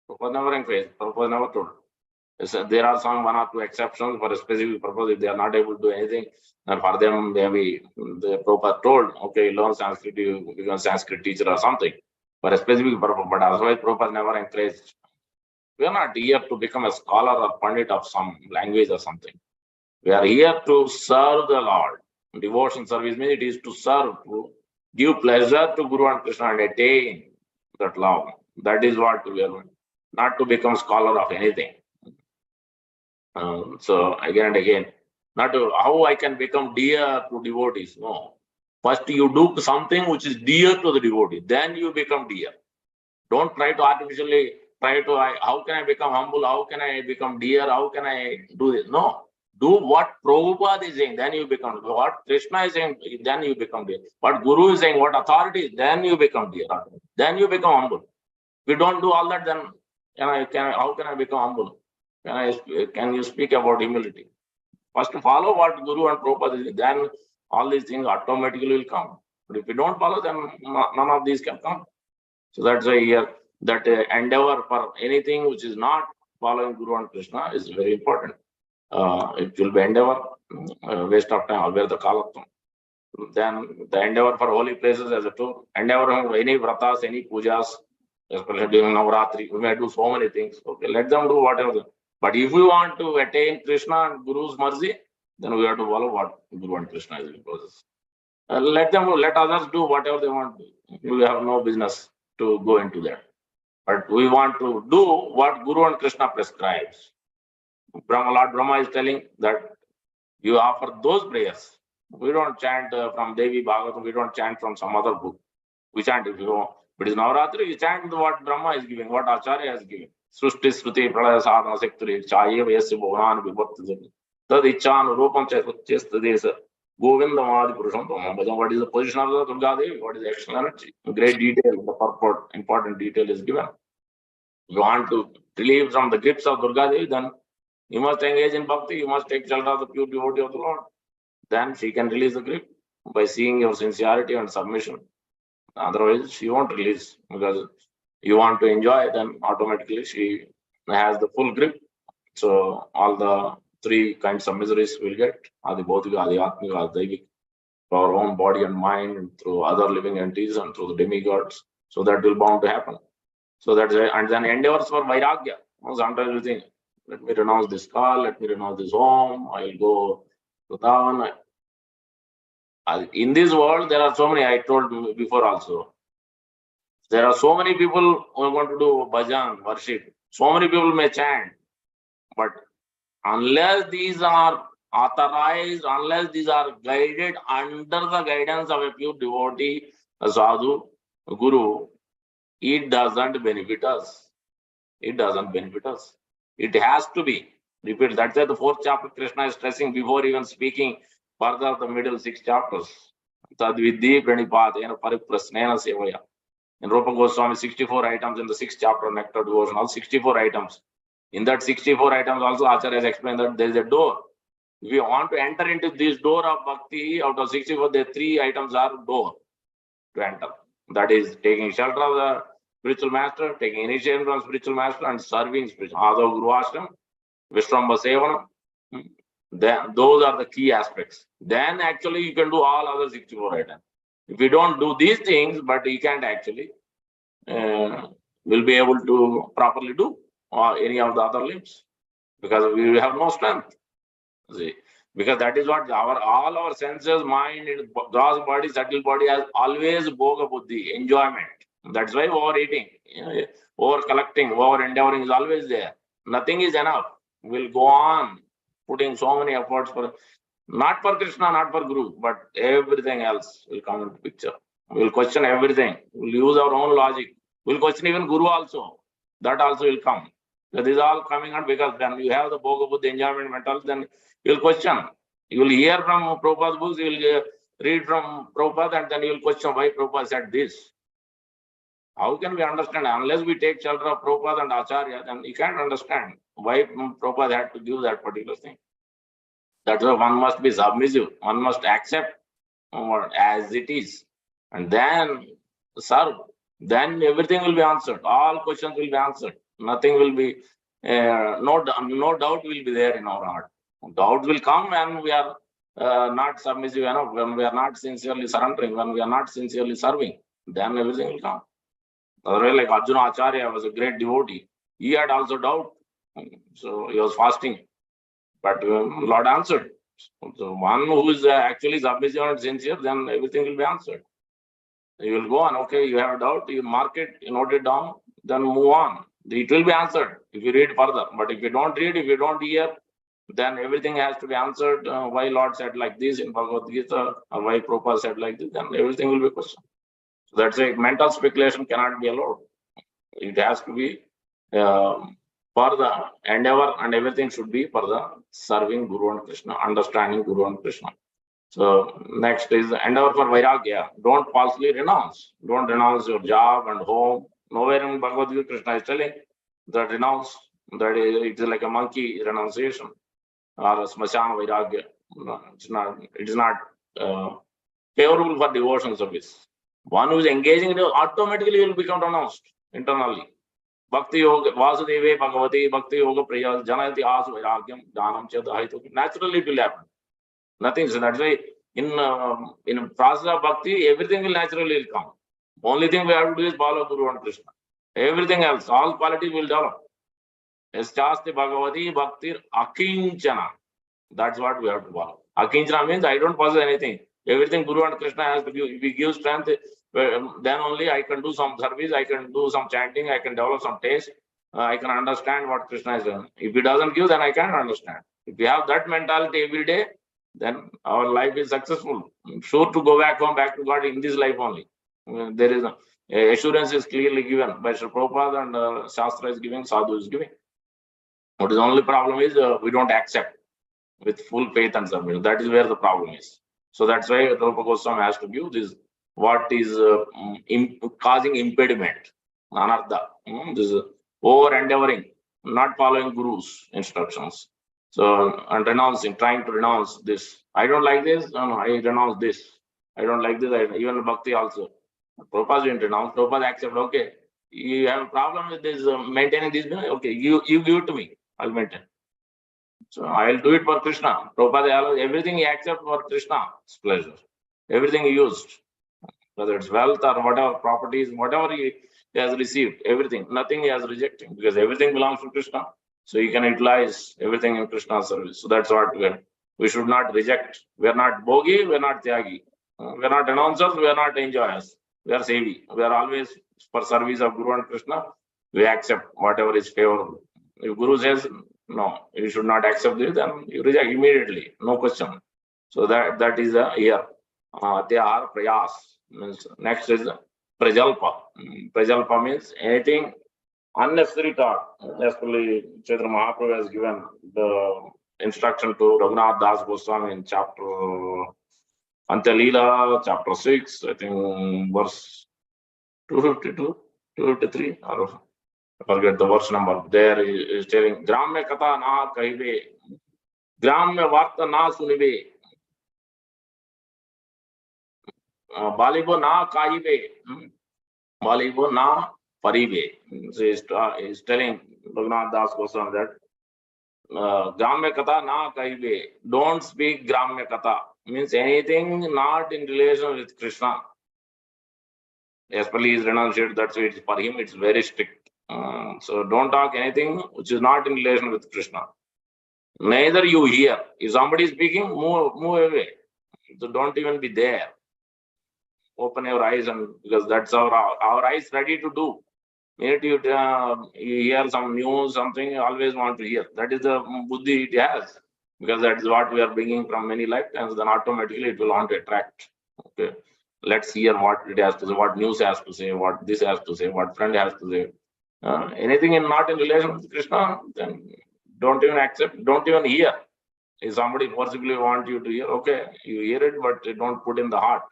A: Prabhupada never encouraged. Prabhupada never told. There are some one or two exceptions for a specific purpose. If they are not able to do anything, then for them, maybe the Prabhupada told, okay, learn Sanskrit, you become a Sanskrit teacher or something for a specific purpose. But otherwise, Prabhupada never encouraged. We are not here to become a scholar or pandit of some language or something. We are here to serve the Lord. Devotion service means it is to serve, to give pleasure to Guru and Krishna and attain that love. That is what we are doing, not to become scholar of anything. So again and again, not to, how I can become dear to devotees. No. First you do something which is dear to the devotee, then you become dear. Don't try to artificially how can I become humble? How can I become dear? How can I do this? No. Do what Prabhupada is saying, then you become. What Krishna is saying, then you become dear. What Guru is saying, what authority is, then you become dear. Then you become humble. If you don't do all that, then how can I become humble? Can you speak about humility? First follow what Guru and Prabhupada is saying, then all these things automatically will come. But if you don't follow, then none of these can come. So that's why here that endeavor for anything which is not following Guru and Krishna is very important. It will be endeavor, waste of time, always the kalatvam. Then the endeavor for holy places as a tool, endeavor for any vratas, any pujas, especially during Navratri, we may do so many things. Okay, let them do whatever. But if we want to attain Krishna and Guru's mercy, then we have to follow what Guru and Krishna is imposes. Let others do whatever they want to. We have no business to go into that. But we want to do what Guru and Krishna prescribes. Lord Brahma is telling that you offer those prayers. We don't chant from Devi Bhagavatam, we don't chant from some other book. We chant if you want. But it's Navratri, we chant what Brahma is giving, what Acharya has given. Srushti Sruti Pralaya Sadhana Sekturi Chaye Vyasya Bhavan Vibhakti Tad Icchan Rupam Chestadesa Govinda Mahadi Purusham. What is the position of the Durga Devi? What is the action energy? In great detail, the purport, important detail is given. If you want to relieve from the grips of Durga Devi, then you must engage in bhakti, you must take shelter of the pure devotee of the Lord. Then she can release the grip by seeing your sincerity and submission. Otherwise, she won't release because you want to enjoy, then automatically she has the full grip. So all the three kinds of miseries we'll get, Adi Bhautika, Adi Atmika, Adi Daivik, for our own body and mind, and through other living entities and through the demigods. So that will bound to happen. So that's it. And then endeavors for Vairagya. Sometimes you think, let me renounce this car, let me renounce this home, I'll go to Tavan. In this world, there are so many, I told before also, there are so many people who want to do bhajan, worship. So many people may chant, but unless these are authorized, unless these are guided under the guidance of a pure devotee, a sadhu, a guru, it doesn't benefit us. It doesn't benefit us. It has to be. Repeat. That's why the fourth chapter Krishna is stressing before even speaking further the middle 6 chapters. Tadvidhi pranipatena pariprasnena sevaya. In Rupa Goswami, 64 items in the 6th chapter of Nectar Devotion, all 64 items. In that 64 items also Acharya has explained that there is a door. If you want to enter into this door of bhakti, out of 64, the 3 items are door to enter. That is taking shelter of the spiritual master, taking initiation from spiritual master, and serving spiritual. Adav Guru Ashram, Vishramba Sevanam. Then those are the key aspects. Then actually you can do all other 64 items. If you don't do these things, but you can't actually will be able to properly do any of the other limbs, because we have no strength. See, because that is what all our senses, mind, gross body, subtle body has always bhoga buddhi, enjoyment. That's why overeating, over collecting, over endeavoring is always there. Nothing is enough. We'll go on putting so many efforts for not for Krishna, not for Guru, but everything else will come into picture. We'll question everything. We'll use our own logic. We'll question even Guru also. That also will come. So this is all coming out because when you have the bhoga buddhi, enjoyment mental, then you'll question. You will hear from Prabhupada's books, you will read from Prabhupada, and then you will question why Prabhupada said this. How can we understand? Unless we take shelter of Prabhupada and Acharya, then you can't understand why Prabhupada had to give that particular thing. That's why one must be submissive. One must accept as it is, and then serve. Then everything will be answered. All questions will be answered. Nothing will be, no doubt will be there in our heart. Doubt will come when we are not submissive enough, when we are not sincerely surrendering, when we are not sincerely serving. Then everything will come. Otherwise, like Arjuna Acharya was a great devotee. He had also doubt. So he was fasting. But Lord answered. So one who is actually submissive and sincere, then everything will be answered. You will go on, okay, you have a doubt, you mark it, you note it down, then move on. It will be answered if you read further. But if you don't read, if you don't hear, then everything has to be answered. Why Lord said like this in Bhagavad Gita, or why Prabhupada said like this, then everything will be questioned. So that's why mental speculation cannot be allowed. It has to be for the endeavor, and everything should be for the serving Guru and Krishna, understanding Guru and Krishna. So next is the endeavor for Vairagya. Don't falsely renounce. Don't renounce your job and home. Nowhere in Bhagavad Gita Krishna is telling that renounce, that it is like a monkey renunciation or a smashan Vairagya. It is not favorable for devotional service. One who is engaging in it automatically will become renounced internally. Bhakti Yoga, Vasudeve Bhagavati, Bhakti Yoga Priya, Janayati Asu Vairagyam, Dhanam Chedahito. Naturally it will happen. Nothing. So that's why in process of bhakti, everything will naturally come. Only thing we have to do is follow Guru and Krishna. Everything else, all qualities will develop. Eschasti Bhagavati Bhakti Akinchana. That's what we have to follow. Akinchana means I don't possess anything. Everything Guru and Krishna has to give. If he gives strength, then only I can do some service, I can do some chanting, I can develop some taste, I can understand what Krishna is doing. If he doesn't give, then I can't understand. If we have that mentality every day, then our life is successful. I'm sure to go back home, back to God in this life only. There is assurance is clearly given by Sri Prabhupada, and Shastra is giving, Sadhu is giving. What is the only problem is we don't accept with full faith and submission. That is where the problem is. So that's why Rupa Goswami has to give this, what is causing impediment, anartha. This is over endeavoring, not following Guru's instructions. So, and renouncing, trying to renounce this. I don't like this, no, I renounce this. I don't like this, even Bhakti also. Prabhupada didn't renounce, Prabhupada accepted, okay, you have a problem with this, maintaining this, okay, you give it to me, I'll maintain. So I'll do it for Krishna. Prabhupada, everything he accepts for Krishna's pleasure. Everything he used, whether it's wealth or whatever properties, whatever he has received, everything, nothing he has rejected, because everything belongs to Krishna. So you can utilize everything in Krishna's service. So that's what we should not reject. We are not bogi, we are not tyagi. We are not renouncers, we are not enjoyers. We are sevi. We are always for service of Guru and Krishna. We accept whatever is favorable. If Guru says, no, you should not accept this, then you reject immediately, no question. So that is here. They are prayas. Means next is prajalpa. Prajalpa means anything unnecessary thought. Especially Chaitanya Mahaprabhu has given the instruction to Raghunath Das Goswami in chapter Antya Leela, chapter 6, I think verse 252, 253, or I forget the verse number. There is telling, Gramya Katha na kahibe, Gramya Varta na sunibe, Balibo na kahibe, Balibo na paribe. So he's telling Raghunath Das Goswami that Gramya Katha na kahibe, don't speak Gramya Katha. Means anything not in relation with Krishna. Especially he's renunciated, that's why for him it's very strict. So don't talk anything which is not in relation with Krishna. Neither you hear. If somebody is speaking, move away. So don't even be there. Open your eyes, and because that's our eyes ready to do. Maybe you hear some news, something, you always want to hear. That is the buddhi it has, because that is what we are bringing from many lifetimes. Then automatically it will want to attract. Okay, let's hear what it has to say, what news has to say, what this has to say, what friend has to say. Anything not in relation with Krishna, then don't even accept, don't even hear. If somebody forcibly wants you to hear, okay, you hear it, but don't put in the heart.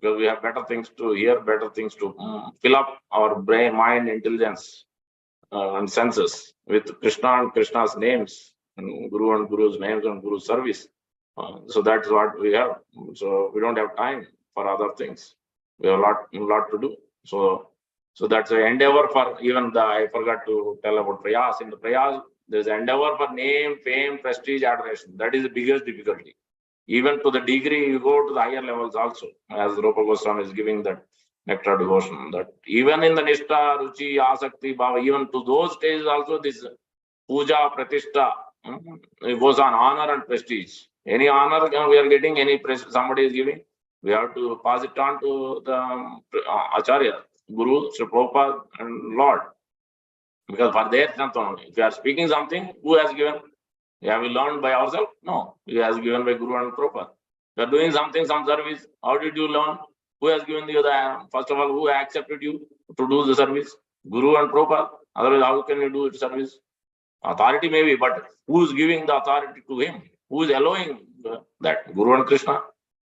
A: Because we have better things to hear, better things to fill up our brain, mind, intelligence, and senses with Krishna and Krishna's names, and Guru's names and Guru's service. So that's what we have. So we don't have time for other things. We have a lot to do. So that's an endeavor for even I forgot to tell about prayas. In the prayas, there's an endeavor for name, fame, prestige, adoration. That is the biggest difficulty. Even to the degree you go to the higher levels also, as Rupa Goswami is giving that nectar devotion, that even in the Nishtha, Ruchi, Asakti, Bhava, even to those stages also, this Puja, Pratishtha, it goes on honor and prestige. Any honor we are getting, any somebody is giving, we have to pass it on to the Acharya, Guru, Sri Prabhupada, and Lord. Because for their strength only. If you are speaking something, who has given? Have we learned by ourselves? No. He has given by Guru and Prabhupada. You are doing something, some service. How did you learn? Who has given you the, first of all, who accepted you to do the service? Guru and Prabhupada. Otherwise, how can you do it service? Authority maybe, but who is giving the authority to him? Who is allowing that? Guru and Krishna.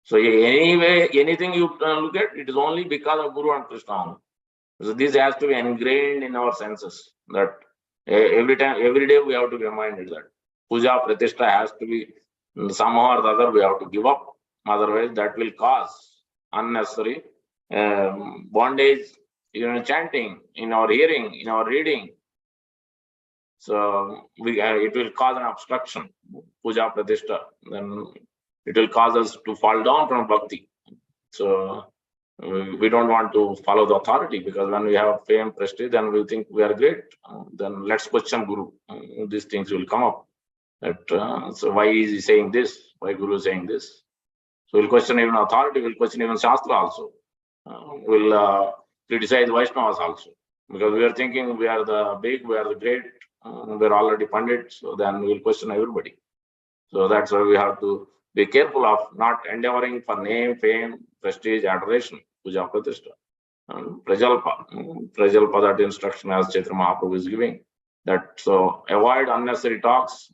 A: So anyway, anything you look at, it is only because of Guru and Krishna. So this has to be ingrained in our senses. That every time, every day we have to be reminded that Puja, Pratishtha has to be somehow or the other we have to give up. Otherwise, that will cause unnecessary bondage in chanting, in our hearing, in our reading. So it will cause an obstruction, Puja, Pratishtha. Then it will cause us to fall down from bhakti. So we don't want to follow the authority, because when we have fame, prestige, then we think we are great. Then let's question Guru. These things will come up. That, so why is he saying this? Why Guru is saying this? So we'll question even authority, we'll question even Shastra also. We'll criticize Vaishnavas also. Because we are thinking we are the big, we are the great, we're already pandit, so then we'll question everybody. So that's why we have to be careful of not endeavoring for name, fame, prestige, adoration, Puja, Pratishtha. Prajalpa, that instruction as Chaitanya Mahaprabhu is giving. That so avoid unnecessary talks.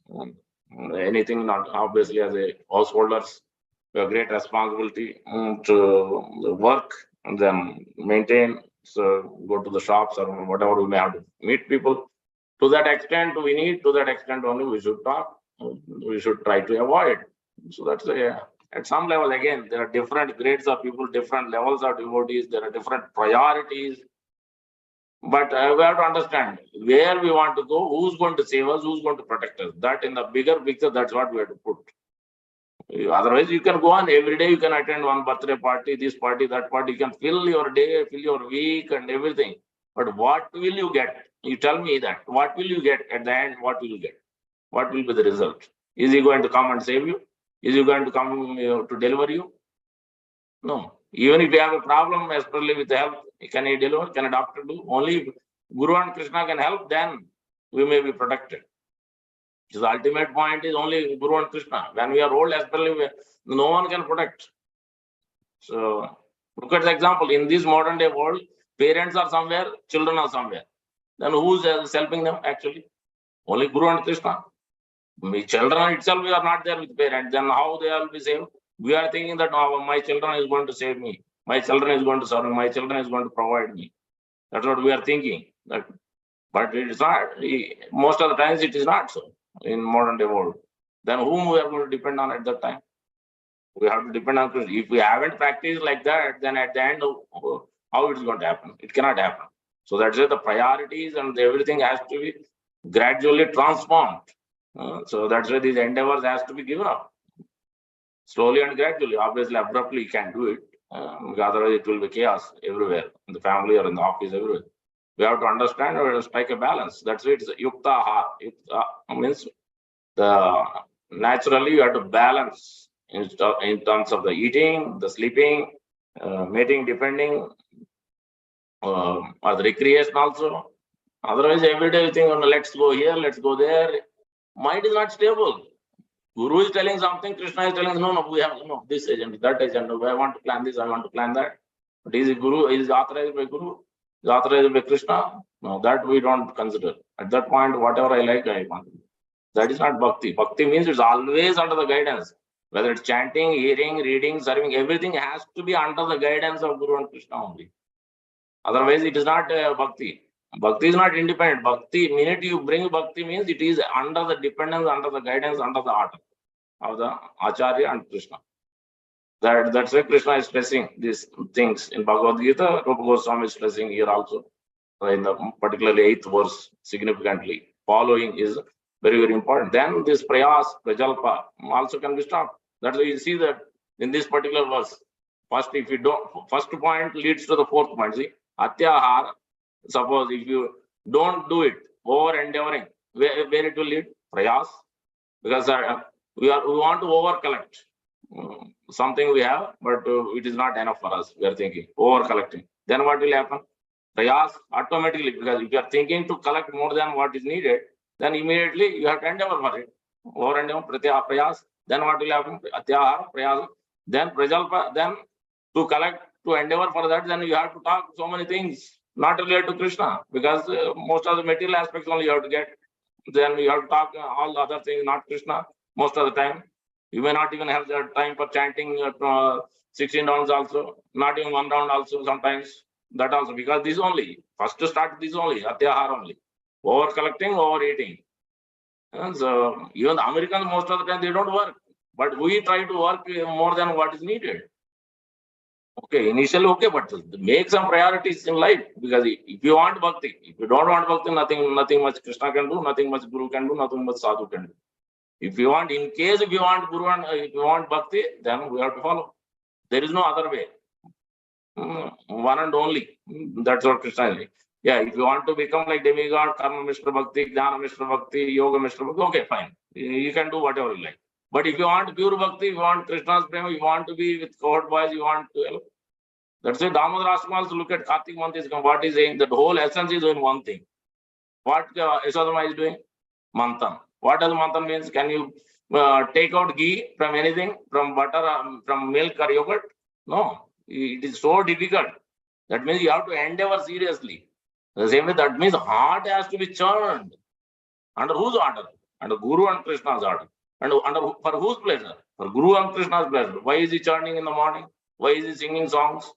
A: Anything not obviously as a householders, we have great responsibility to work and then maintain. So go to the shops or whatever we may have to meet people. To that extent we need, to that extent only we should talk. We should try to avoid. So that's at some level, again, there are different grades of people, different levels of devotees, there are different priorities. But we have to understand where we want to go, who's going to save us, who's going to protect us. That in the bigger picture, that's what we have to put. Otherwise, you can go on every day, you can attend one birthday party, this party, that party, you can fill your day, fill your week and everything. But what will you get? You tell me that. What will you get at the end? What will you get? What will be the result? Is he going to come and save you? Is he going to come to deliver you? No. Even if you have a problem, especially with health, can he deliver? Can a doctor do? Only if Guru and Krishna can help, then we may be protected. So the ultimate point is only Guru and Krishna. When we are old, especially, no one can protect. So look at the example. In this modern day world, parents are somewhere, children are somewhere. Then who's helping them actually? Only Guru and Krishna. Children itself, we are not there with parents. Then how they will be saved? We are thinking that my children is going to save me. My children is going to serve me. My children is going to provide me. That's what we are thinking. But it is not. Most of the times it is not so in modern day world. Then whom we are going to depend on at that time? We have to depend on Krishna. If we haven't practiced like that, then at the end, how it is going to happen? It cannot happen. So that's why the priorities and everything has to be gradually transformed. So that's why these endeavors has to be given up. Slowly and gradually. Obviously, abruptly you can't do it. Otherwise it will be chaos everywhere, in the family or in the office, everywhere. We have to understand or strike a balance. That's it. It's yukta ahar. Yukta means naturally you have to balance in terms of the eating, the sleeping, mating, depending, or the recreation also. Otherwise, every day you think, oh, let's go here, let's go there. Mind is not stable. Guru is telling something, Krishna is telling, no, we have this agenda, that agenda. I want to plan this, I want to plan that. But is Guru, is authorized by Guru? Is authorized by Krishna? No, that we don't consider. At that point, whatever I like, I want. That is not bhakti. Bhakti means it's always under the guidance. Whether it's chanting, hearing, reading, serving, everything has to be under the guidance of Guru and Krishna only. Otherwise, it is not bhakti. Bhakti is not independent. Bhakti, minute you bring bhakti means it is under the dependence, under the guidance, under the order of the Acharya and Krishna. That's why Krishna is stressing these things in Bhagavad Gita. Rupa Goswami is stressing here also, in the particularly 8th verse, significantly. Following is very, very important. Then this prayas, prajalpa also can be stopped. That's why you see that in this particular verse, first, if you don't, first point leads to the 4th point. See, atyahar. Suppose if you don't do it, over endeavoring, where it will lead? Prayas. Because we want to over collect something we have, but it is not enough for us. We are thinking over collecting. Then what will happen? Prayas automatically, because if you are thinking to collect more than what is needed, then immediately you have to endeavor for it. Over endeavor, prayas. Then what will happen? Atyahar, prayas. Then prajalpa. Then to collect, to endeavor for that, then you have to talk so many things not related to Krishna, because most of the material aspects only you have to get. Then you have to talk all the other things, not Krishna, most of the time. You may not even have the time for chanting 16 rounds also, not even 1 round also sometimes. That also, because this only, first to start this only, atyahar only. Over collecting, over eating. And so even the Americans, most of the time, they don't work. But we try to work more than what is needed. Okay, initially okay, but make some priorities in life, because if you want bhakti, if you don't want bhakti, nothing much Krishna can do, nothing much Guru can do, nothing much Sadhu can do. If you want, in case if you want Guru and if you want bhakti, then we have to follow. There is no other way. One and only. That's what Krishna is. Yeah, if you want to become like demigod, Karma Mishra Bhakti, Jnana Mishra Bhakti, Yoga Mishra Bhakti, okay, fine. You can do whatever you like. But if you want pure bhakti, you want Krishna's prema, you want to be with cohort boys, you want to. That's why Damodar Ashram also look at Kartik month is what is saying, that the whole essence is doing one thing. What Yasodhama is doing? Manthan. What does manthan means? Can you take out ghee from anything, from butter, from milk or yogurt? No, it is so difficult. That means you have to endeavor seriously. The same way, that means heart has to be churned. Under whose order? Under Guru and Krishna's order. And for whose pleasure? For Guru and Krishna's pleasure. Why is he churning in the morning? Why is he singing songs?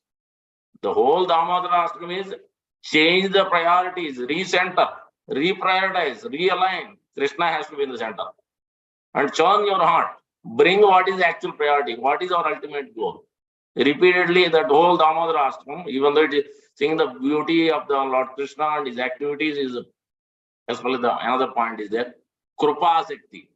A: The whole Damodar Ashram is change the priorities, recenter, reprioritize, realign. Krishna has to be in the center. And churn your heart. Bring what is the actual priority. What is our ultimate goal? Repeatedly, that whole Damodar Ashram, even though it is seeing the beauty of the Lord Krishna and his activities, is as well as another point is there. Krupa Shakti.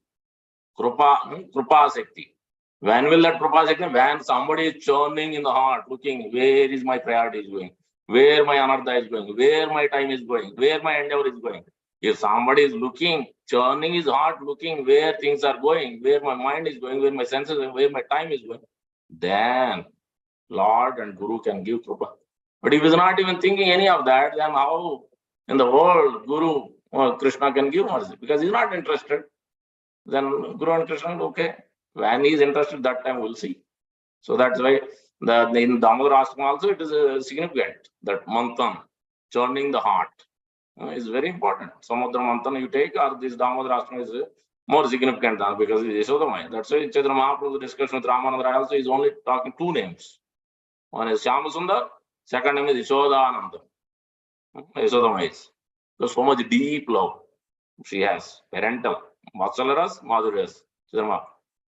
A: Krupa Shakti. When will that Krupa Shakti? When somebody is churning in the heart, looking, where is my priority is going? Where my anartha is going? Where my time is going? Where my endeavor is going? If somebody is looking, churning his heart, looking where things are going, where my mind is going, where my senses are, where my time is going, then Lord and Guru can give Krupa. But if he is not even thinking any of that, then how in the world Guru or Krishna can give mercy? Because he is not interested. Then Guru and Krishna, okay. When he is interested, that time we'll see. So that's why in Damodar Ashram also it is significant, that manthan, churning the heart, is very important. Some of the manthan you take, or this Damodar Ashram is more significant because it is Yasodhamaya. That's why Chaitanya Mahaprabhu's discussion with Ramananda Rai also is only talking 2 names. One is Shyamasundar, second name is Yashodananda. Yasodhamaya is. So much deep love she has, parental, Vatsalaras, Madhuryas.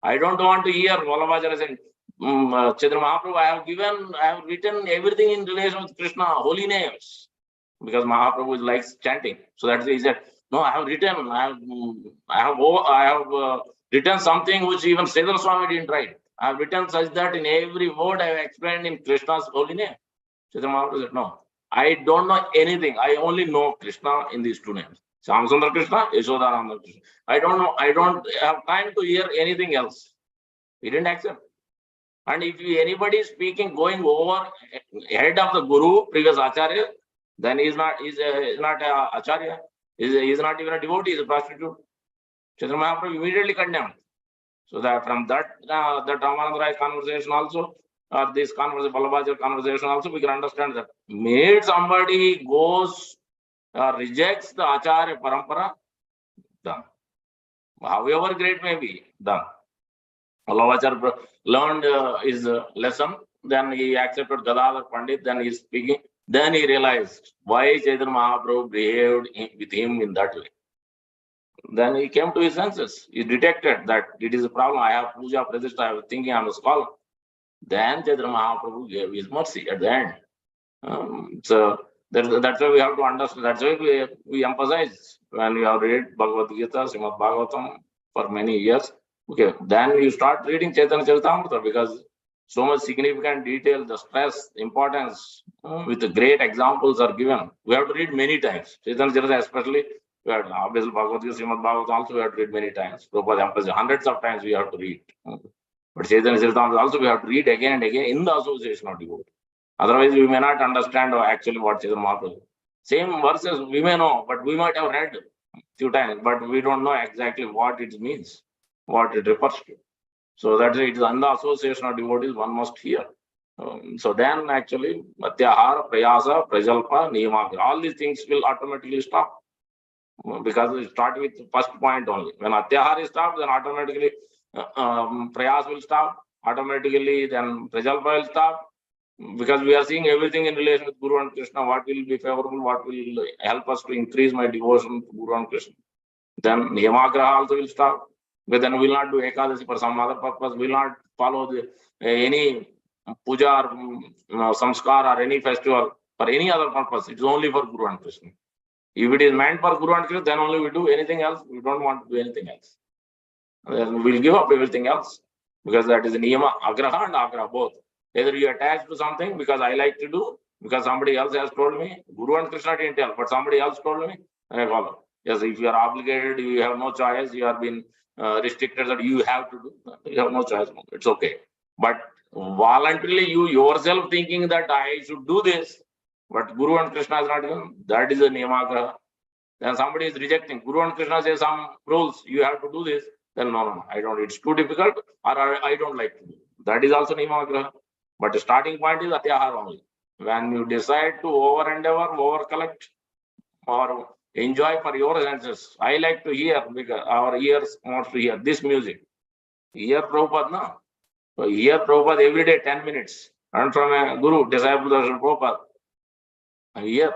A: I don't want to hear Vallabhacharya saying, Chaitanya Mahaprabhu, I have written everything in relation with Krishna, holy names, because Mahaprabhu likes chanting. So that's why he said, no, I have written, I have written something which even Sridhar Swami didn't write. I have written such that in every word I have explained in Krishna's holy name. Chaitanya Mahaprabhu said, no, I don't know anything. I only know Krishna in these two names. Shyamsundar Krishna, Yashodananda Krishna. I don't know. I don't have time to hear anything else. He didn't accept. And if anybody is speaking, going over head of the Guru, previous Acharya, then he is not a Acharya. He is not even a devotee, he is a prostitute. Chaitanya Mahaprabhu immediately condemned. So that from that Ramananda Rai conversation also, or this conversation, Vallabhacharya conversation also, we can understand that made somebody goes rejects the Acharya Parampara, done. However great may be, done. Vallabhacharya learned his lesson, then he accepted Gadadhar Pandit, then he is speaking, then he realized why Chaitanya Mahaprabhu behaved with him in that way. Then he came to his senses. He detected that it is a problem. I have puja, pratishta, I was thinking I'm a scholar. Then Chaitanya Mahaprabhu gave his mercy at the end. So that's why we have to understand. That's why we emphasize when we have read Bhagavad Gita, Srimad Bhagavatam for many years. Okay, then you start reading Chaitanya Charitamrita because so much significant detail, the stress, importance, with the great examples are given. We have to read many times. Chaitanya Charita especially. We have obviously Bhagavad Gita, Srimad Bhagavatam also we have to read many times. Prabhupada emphasizes hundreds of times we have to read. But Chaitanya Charitamrita also we have to read again and again in the association of devotee. Otherwise, we may not understand actually what Chaitanya Mahaprabhu. Same verses we may know, but we might have read a few times, but we don't know exactly what it means, what it refers to. So that's it is under association of devotees, one must hear. So then actually, Matyahara, Prayasa, Prajalpa, Niyamagra, all these things will automatically stop. Because we start with the first point only. When Atyahara is stopped, then automatically Prayas will stop, automatically then Prajalpa will stop. Because we are seeing everything in relation with Guru and Krishna, what will be favorable, what will help us to increase my devotion to Guru and Krishna. Then Niyamagraha also will stop. But then we will not do Ekadasi for some other purpose. We will not follow any puja or samskar or any festival for any other purpose. It is only for Guru and Krishna. If it is meant for Guru and Krishna, then only we do. Anything else, we don't want to do anything else. Then we will give up everything else. Because that is Niyama, Agraha and Agraha both. Either you attach to something because I like to do, because somebody else has told me. Guru and Krishna didn't tell, but somebody else told me, and I follow. Yes, if you are obligated, you have no choice, you have been restricted that you have to do, you have no choice. It's okay. But voluntarily, you yourself thinking that I should do this, but Guru and Krishna is not given, that is a Niyamagraha. Then somebody is rejecting. Guru and Krishna say some rules, you have to do this. Then no, I don't. It's too difficult, or I don't like to do. That is also Niyamagraha. But the starting point is Atyahara only. When you decide to over endeavor, over collect, or enjoy for your senses. I like to hear because our ears wants to hear this music. Hear Prabhupada, no? So hear Prabhupada every day, 10 minutes. And from a Guru, disciple of Prabhupada. And hear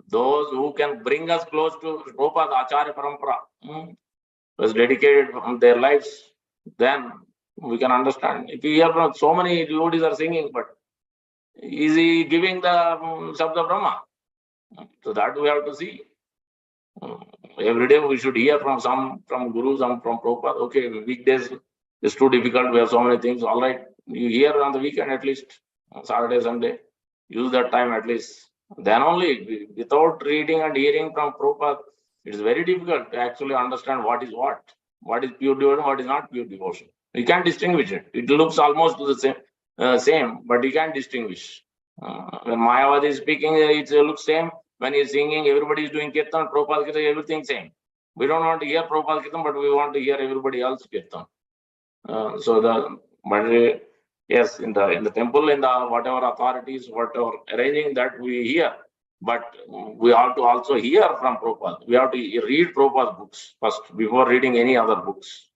A: those who can bring us close to Prabhupada, Acharya Parampara, was dedicated their lives, then we can understand. If you hear from so many devotees are singing, but is he giving the Shabda Brahma? So that we have to see. Every day we should hear from some, from Guru, some from Prabhupada. Okay, weekdays is too difficult. We have so many things. All right, you hear on the weekend at least, Saturday, Sunday. Use that time at least. Then only, without reading and hearing from Prabhupada, it is very difficult to actually understand what is pure devotion, what is not pure devotion. You can't distinguish it. It looks almost the same, but you can't distinguish. When Mayavadi is speaking, it looks same. When he is singing, everybody is doing kirtan, Prabhupada kirtan, everything same. We don't want to hear Prabhupada kirtan, but we want to hear everybody else kirtan. Yes, in the temple, in the whatever authorities, whatever arranging, that we hear. But we have to also hear from Prabhupada. We have to read Prabhupada's books first before reading any other books.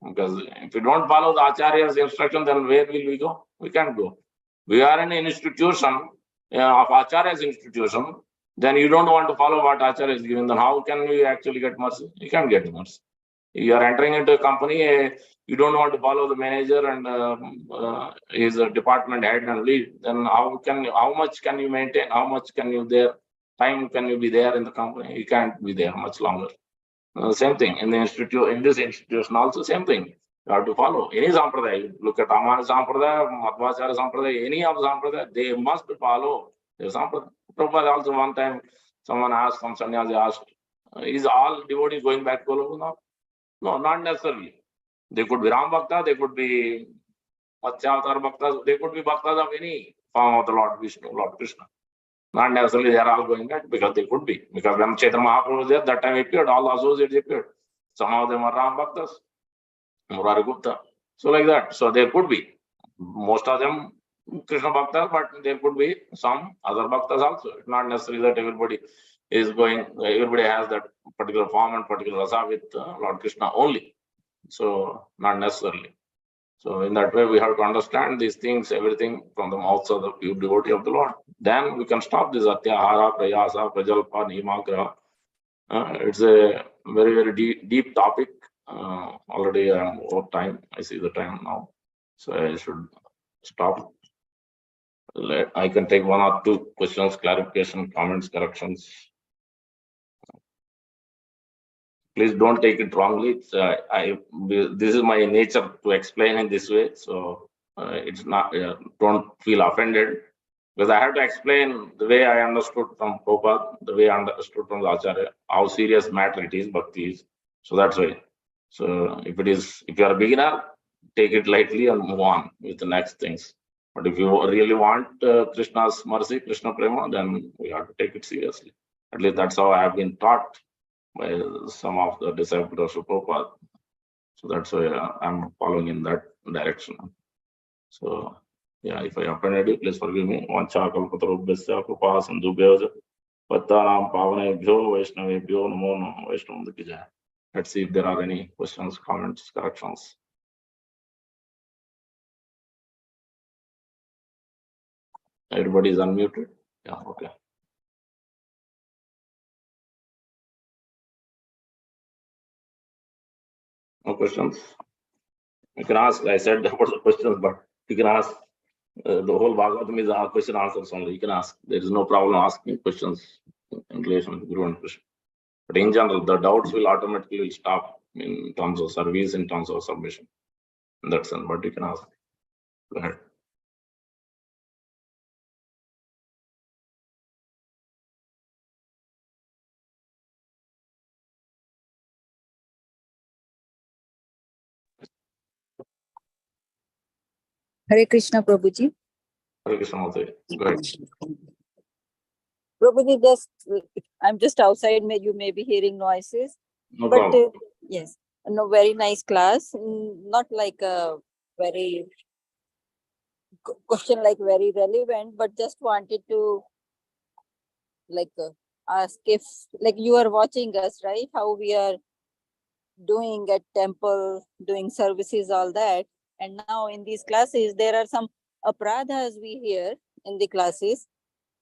A: Because if we don't follow the Acharya's instruction, then where will we go? We can't go. We are in an institution of Acharya's institution. Then you don't want to follow what Acharya is giving. Then how can we actually get mercy? You can't get mercy. You are entering into a company, you don't want to follow the manager and his department head and lead. Then how much can you maintain? How much can you time can you be there in the company? You can't be there much longer. Same thing in the institute, in this institution also same thing. You have to follow any Sampradaya. You look at Amana Sampradaya, Madhvacharya Sampradaya, any of Sampradaya, they must follow their Sampradaya. Prabhupada also one time, someone asked, some sannyasi asked, is all devotees going back to Goloka now? No, not necessarily. They could be Ram Bhakta, they could be Matsyavatara Bhaktas, they could be Bhaktas of any form of the Lord Vishnu, Lord Krishna. Not necessarily they are all going back, because they could be. Because when Chaitanya Mahaprabhu was there, that time he appeared, all the associates appeared. Some of them are Ram Bhaktas, Murari Gupta. So like that. So there could be. Most of them Krishna Bhaktas, but there could be some other Bhaktas also. It's not necessary that everybody is going, everybody has that particular form and particular rasa with Lord Krishna only. So not necessarily. So in that way, we have to understand these things, everything from the mouths of the pure devotee of the Lord. Then we can stop this atyahara, prayasa, prajalpa, nimagraha. It's a very, very deep topic. Already I am over time. I see the time now. So I should stop. I can take one or two questions, clarification, comments, corrections. Please don't take it wrongly. It's, this is my nature to explain in this way. So it's not, don't feel offended, because I have to explain the way I understood from Prabhupada, the way I understood from the Acharya, how serious matter it is, bhakti is. So that's why. So if you are a beginner, take it lightly and move on with the next things. But if you really want Krishna's mercy, Krishna Prema, then we have to take it seriously. At least that's how I have been taught by some of the disciples of Prabhupada. So that's why I'm following in that direction. So yeah, if I offended you, please forgive me. Vancha kalpatarubhyasya kripa sindhubhyo pattanam pavanebhyo vaishnavebhyo namo namo Vaishnava ki jai. Let's see if there are any questions, comments, corrections. Everybody is unmuted. Yeah, okay. No questions? You can ask. I said about the questions, but you can ask. The whole Bhagavatam is our question answers only. You can ask. There is no problem asking questions in relation to Guru and Krishna. But in general, the doubts will automatically stop in terms of service, in terms of submission. In that sense, but you can ask. Go ahead.
B: Hare Krishna, Prabhuji.
A: Hare Krishna, Mataji. Go ahead.
B: Prabhuji, I'm just outside. You may be hearing noises.
A: No problem.
B: Yes, no, very nice class. Not like a very question, like very relevant, but just wanted to ask if you are watching us, right? How we are doing at temple, doing services, all that. And now in these classes, there are some aparadhas we hear in the classes,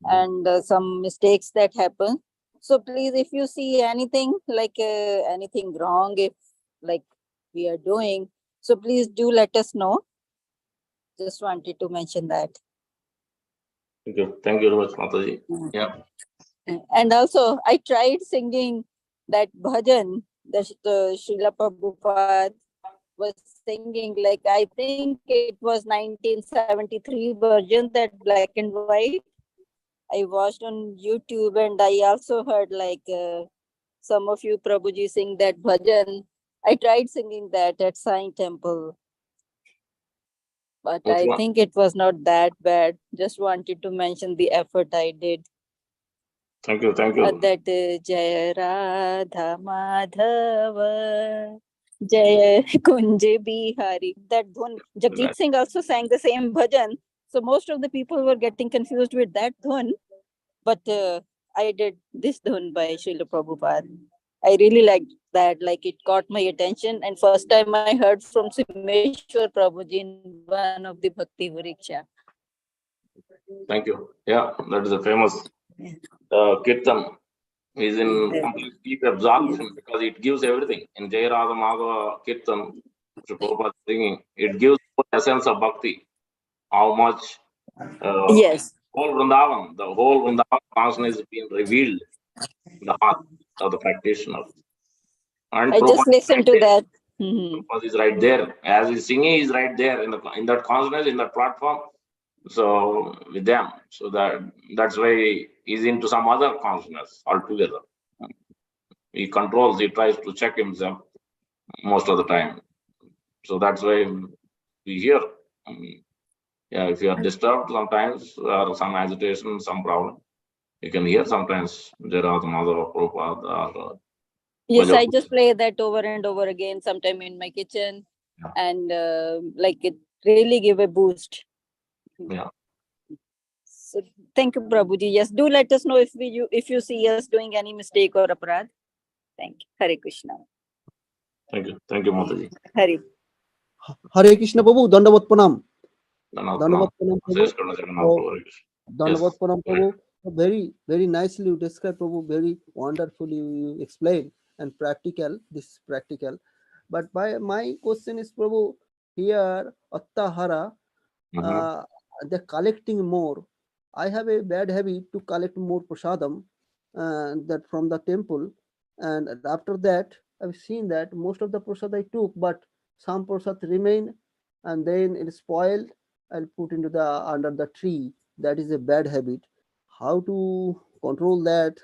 B: and some mistakes that happen. So please, if you see anything anything wrong, if we are doing, so please do let us know. Just wanted to mention that.
A: Thank you very much, Mataji. Yeah.
B: And also, I tried singing that bhajan that Srila Prabhupada was singing. I think it was 1973 version, that black and white. I watched on YouTube, and I also heard some of you Prabhuji sing that bhajan. I tried singing that at Sai Temple, but I think it was not that bad. Just wanted to mention the effort I did.
A: Thank you.
B: That Jaya Radha Madhava Jaya Kunj Bihari. That dhun. Jagjit Singh also sang the same bhajan. So most of the people were getting confused with that dhun. But I did this dhun by Srila Prabhupada. I really liked that. It caught my attention. And first time I heard from Simeshwar Prabhuji in one of the Bhakti Variksha.
A: Thank you. Yeah, that is a famous Kirtan. Is in complete deep absorption, because it gives everything. In Jaya Radha Madhava Kirtan, Prabhupada singing, it gives the essence of bhakti. How much
B: yes.
A: the whole Vrindavan consciousness is being revealed in the heart of the practitioner. And
B: I just listened to that. Mhm.
A: Prabhupada is right there. As he's singing, he's right there in that consciousness, in that platform. So with them. So that's why he's into some other consciousness altogether. He controls, he tries to check himself most of the time. So that's why we hear. Yeah, if you are disturbed sometimes or some agitation, some problem, you can hear sometimes there are some other Prabhupada or
B: Yes, I
A: Bhajan.
B: just play that over and over again, sometime in my kitchen,
A: Yeah.
B: and like it really give a boost.
A: Yeah.
B: So thank you, Prabhuji. Yes, do let us know if you see us doing any mistake or aparadh. Thank you. Hare Krishna.
A: Thank you, Mataji.
B: Hare.
C: হরে কৃষ্ণ প্রভু, দণ্ডবত প্রণাম।
A: Dhanavad
C: ধন্যবাদ প্রণাম প্রভু।
A: শেষ করুন জগন্নাথ প্রভু, হরে কৃষ্ণ।
C: ধন্যবাদ
A: Yes.
C: প্রণাম প্রভু। Very nicely you describe, Prabhu. Very wonderfully you explain, and practical. This is practical. But my question is, Prabhu, here Attahara, they're collecting more. I have a bad habit to collect more prasadam that from the temple, and after that I've seen that most of the prasad I took, but some prasad remain, and then it is spoiled. I'll put into the under the tree. That is a bad habit. How to control that?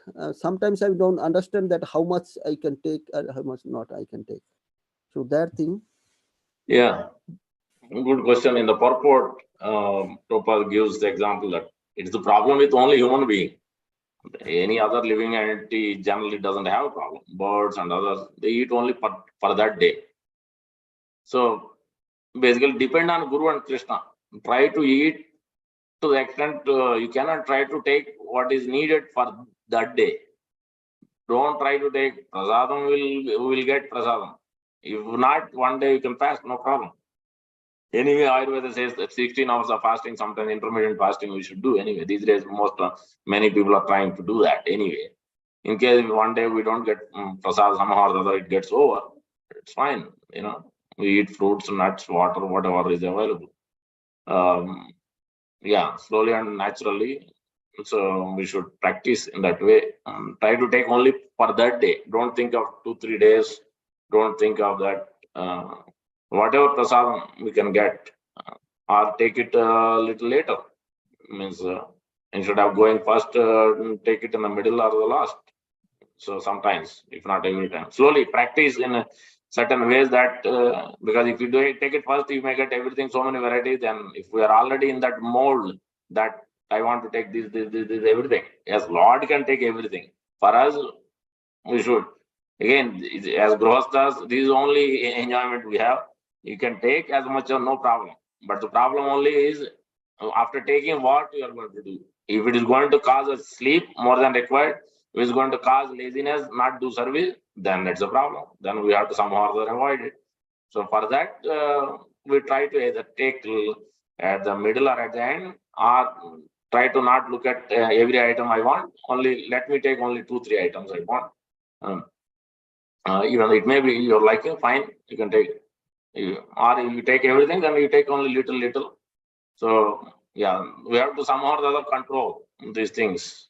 C: Sometimes I don't understand that how much I can take and how much not I can take. So that thing.
A: Yeah, good question. In the purport, Prabhupada gives the example that it's the problem with only human being. Any other living entity generally doesn't have a problem. Birds and others, they eat only for that day. So basically depend on Guru and Krishna. Try to eat to the extent you cannot try to take what is needed for that day. Don't try to take prasadam, will get prasadam. If not, one day you can fast, no problem. Anyway, Ayurveda says that 16 hours of fasting, sometimes intermittent fasting we should do anyway. These days, many people are trying to do that anyway. In case one day we don't get prasad, somehow or the other it gets over, it's fine. We eat fruits, nuts, water, whatever is available. Yeah, slowly and naturally. So we should practice in that way. Try to take only for that day. Don't think of 2-3 days. Don't think of that. Whatever prasadam we can get, or take it a little later. Means instead of going first, take it in the middle or the last. So sometimes, if not every time, slowly practice in certain ways that because if you take it first, you may get everything, so many varieties. And if we are already in that mold that I want to take this, everything. Yes, Lord can take everything. For us, we should. Again, as Grihasthas, this is only enjoyment we have. You can take as much or no problem. But the problem only is after taking what you are going to do. If it is going to cause us sleep more than required, if it is going to cause laziness, not do service, then that's a problem. Then we have to somehow or other avoid it. So for that, we try to either take at the middle or at the end, or try to not look at every item I want. Only let me take only 2-3 items I want. Even it may be you're like, fine, you can take it. Or if you take everything, then you take only little. So yeah, we have to somehow or the other control these things.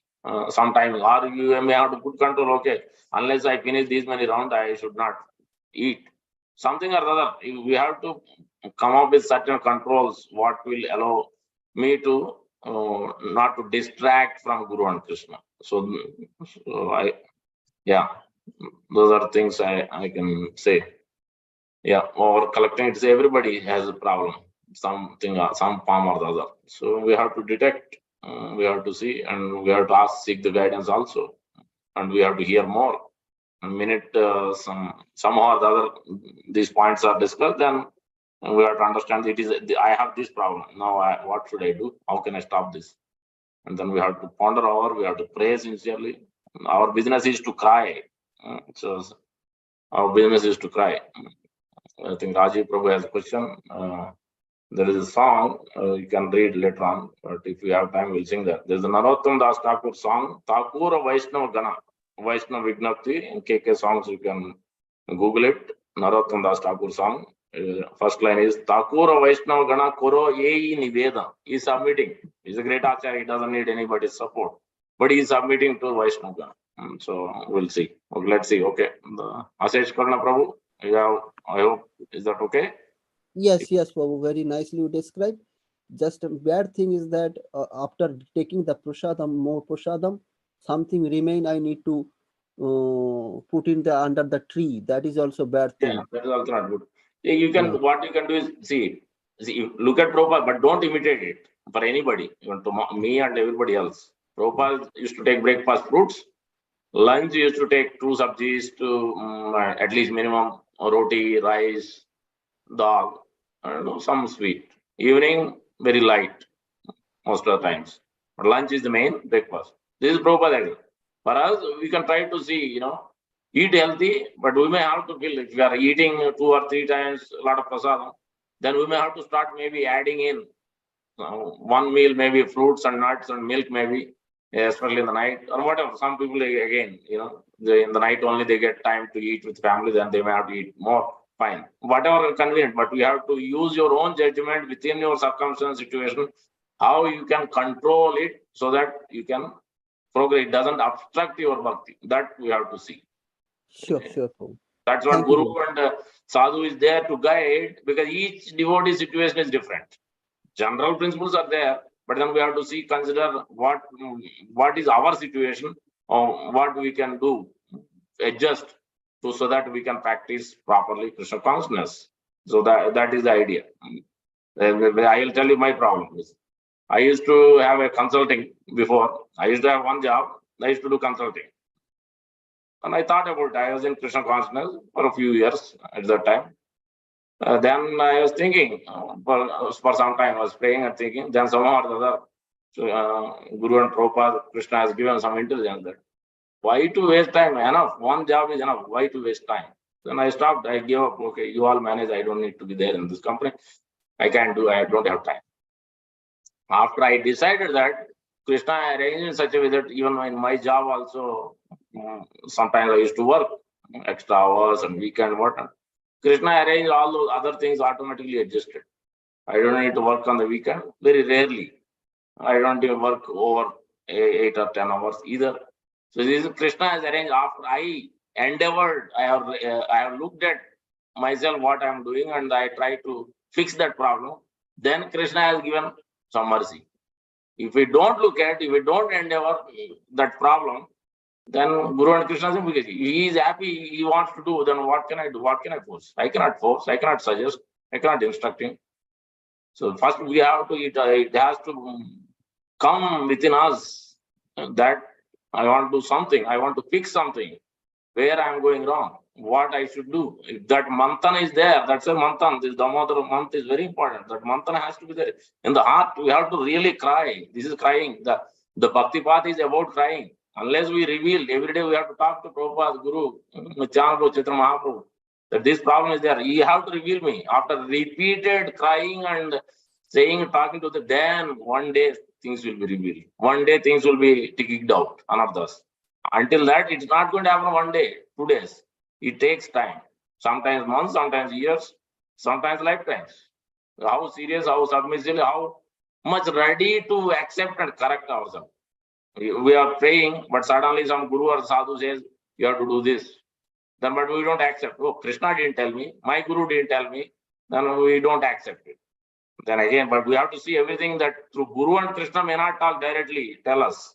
A: Sometimes, or you may have to put control. Okay, unless I finish these many rounds, I should not eat something or the other. We have to come up with certain controls. What will allow me to not to distract from Guru and Krishna. So those are things I can say. Yeah, or collecting, it's everybody has a problem, something, some form or the other. So we have to detect, we have to see, and we have to seek the guidance also, and we have to hear more. The minute somehow or the other these points are discussed, then we have to understand I have this problem now. What should I do? How can I stop this? And then we have to ponder over. We have to pray sincerely. Our business is to cry. So our business is to cry. I think Rajiv Prabhu has a question. There is a song you can read later on, but if you have time, we'll sing that. There's a Narottam Das Thakur song, Thakura Vaishnava Gana, Vaishnava Vignapti. In KK songs, you can Google it. Narottam Das Thakur song. First line is Thakura Vaishnava Gana Koro Yei Niveda. He's submitting. He's a great acharya. He doesn't need anybody's support, but he's submitting to Vaishnava Gana. So we'll see. Okay, let's see. Okay, Asesh Karna Prabhu, you have I hope, is that okay?
C: Yes, yes, Prabhu, very nicely you described. Just a bad thing is that after taking the more prasadam, something remain I need to put in the under the tree. That is also bad
A: Yeah,
C: thing.
A: that is also not good. You
C: Yeah.
A: can, what you can do is, see, look at Prabhupada, but don't imitate it for anybody, even to me and everybody else. Prabhupada used to take breakfast fruits. Lunch used to take 2 sabjis to at least minimum roti, rice, dal, and some sweet. Evening, very light most of the times. But lunch is the main breakfast. This is Prabhupada idea. For us, we can try to see, eat healthy, but we may have to feel if we are eating 2 or 3 times a lot of prasadam, then we may have to start maybe adding in one meal, maybe fruits and nuts and milk, maybe, especially in the night or whatever. Some people, again, in the night only they get time to eat with family, then they may have to eat more. Fine, whatever convenient, but you have to use your own judgment within your circumstance situation, how you can control it so that you can progress. It doesn't obstruct your bhakti. That we have to see.
C: Sure, sure, Prabhu.
A: That's what
C: Thank you,
A: Guru
C: Prabhu.
A: and Sadhu is there to guide, because each devotee situation is different. General principles are there, but then we have to see, consider what is our situation, or what we can do, adjust to, so that we can practice properly Krishna consciousness. So that is the idea. I will tell you my problem is, I used to have a consulting before. I used to have one job. I used to do consulting. And I thought about it. I was in Krishna consciousness for a few years at that time. Then I was thinking, for some time I was praying and thinking. Then somehow or the other, Guru and Prabhupada, Krishna has given some intelligence that why to waste time? Enough. One job is enough. Why to waste time? Then I stopped. I gave up. Okay, you all manage. I don't need to be there in this company. I can't do. I don't have time. After I decided that, Krishna arranged in such a way that even in my job also, sometimes I used to work extra hours and weekend, whatnot. Krishna arranged all those other things automatically adjusted. I don't need to work on the weekend, very rarely. I don't even work over 8 or 10 hours either. So this is Krishna has arranged. After I endeavored, I have looked at myself what I am doing, and I try to fix that problem. Then Krishna has given some mercy. If we don't look at, if we don't endeavor that problem, then Guru and Krishna, because he is happy, he wants to do, then what can I do? What can I force? I cannot force, I cannot suggest, I cannot instruct him. So first we have to, it has to come within us that I want to do something, I want to fix something, where I am going wrong, what I should do. If that manthan is there, that's a manthan. This Damodar month is very important. That manthan has to be there. In the heart, we have to really cry. This is crying. The Bhakti path is about crying. Unless we reveal, every day we have to talk to Prabhupada, Guru, Nityananda, Chaitanya Mahaprabhu, that this problem is there. You have to reveal me. After repeated crying and saying, talking to them, then one day things will be revealed. One day things will be kicked out, anarthas. Until that, it's not going to happen one day, 2 days. It takes time. Sometimes months, sometimes years, sometimes lifetimes. How serious, how submissive, how much ready to accept and correct ourselves. We are praying, but suddenly some Guru or Sadhu says, you have to do this. Then, but we don't accept. Oh, Krishna didn't tell me, my Guru didn't tell me, then we don't accept it. Then again, but we have to see everything that through Guru and Krishna may not talk directly, tell us.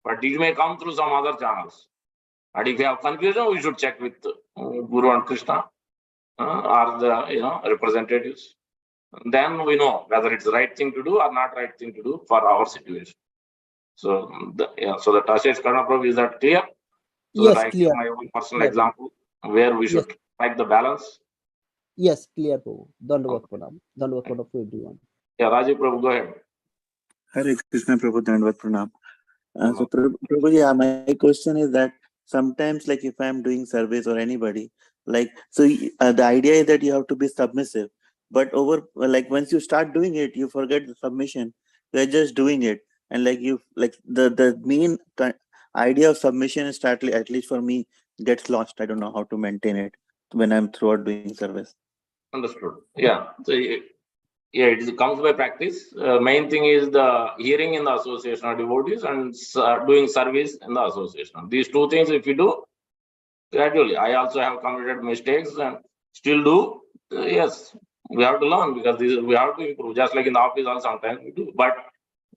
A: But it may come through some other channels. And if you have confusion, we should check with Guru and Krishna or the representatives. Then we know whether it's the right thing to do or not right thing to do for our situation. So the Tashesh Karna Prabhu, is that clear? So
C: Yes,
A: that I
C: clear.
A: give my own personal
C: Clear.
A: example where we should
C: Yes.
A: strike the balance.
C: Yes, clear, Prabhu. Dandavat pranam. Dandavat pranam to everyone.
A: Yeah, Rajiv Prabhu, go ahead.
D: Hare Krishna Prabhu, Dandavat Pranam. So Prabhu, yeah, my question is that sometimes, like if I'm doing service or anybody, like, so the idea is that you have to be submissive, but like once you start doing it, you forget the submission. You're just doing it. And like the main idea of submission is at least for me, gets lost. I don't know how to maintain it when I'm throughout doing service.
A: Understood. Yeah. So, yeah, it comes by practice. Main thing is the hearing in the association of devotees and doing service in the association. These two things, if you do gradually, I also have committed mistakes, and Still do? Yes, we have to learn because we have to improve. Just like in the office, also sometimes we do. But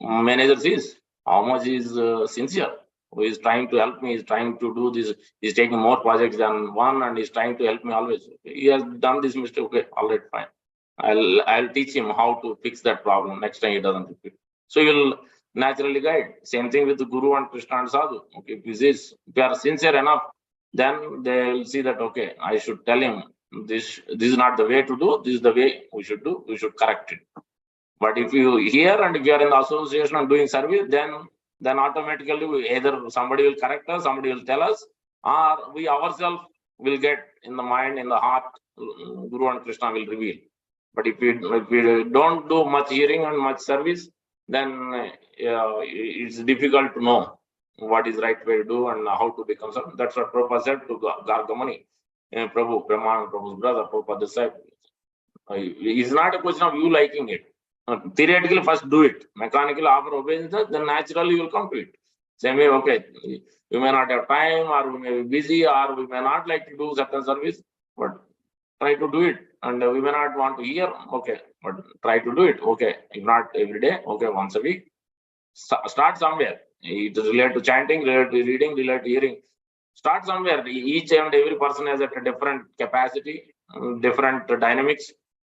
A: manager sees how much is sincere. Who is trying to help me? Is trying to do this. He's taking more projects than one, and he's trying to help me always. He has done this mistake. Okay, all right, fine. I'll teach him how to fix that problem next time he doesn't repeat. So you'll naturally guide. Same thing with the Guru and Krishna and Sadhu. Okay, if they are sincere enough, then they will see that okay, I should tell him this is not the way to do. This is the way we should do. We should correct it. But if you hear and if you are in the association and doing service, then automatically either somebody will correct us, somebody will tell us, or we ourselves will get in the mind, in the heart, Guru and Krishna will reveal. But if we don't do much hearing and much service, then it's difficult to know what is right way to do and how to become something. That's what Prabhupada said to Gargamani, Prabhu, Brahman, Prabhu's brother, Prabhupada disciple. It's not a question of you liking it. Theoretically, first do it. Mechanically, after obeisance, then naturally you will come to it. Same way, okay, we may not have time, or we may be busy, or we may not like to do certain service, but try to do it. And we may not want to hear, okay, but try to do it. Okay, if not every day, okay, once a week. Start somewhere. It is related to chanting, related to reading, related to hearing. Start somewhere. Each and every person has a different capacity, different dynamics.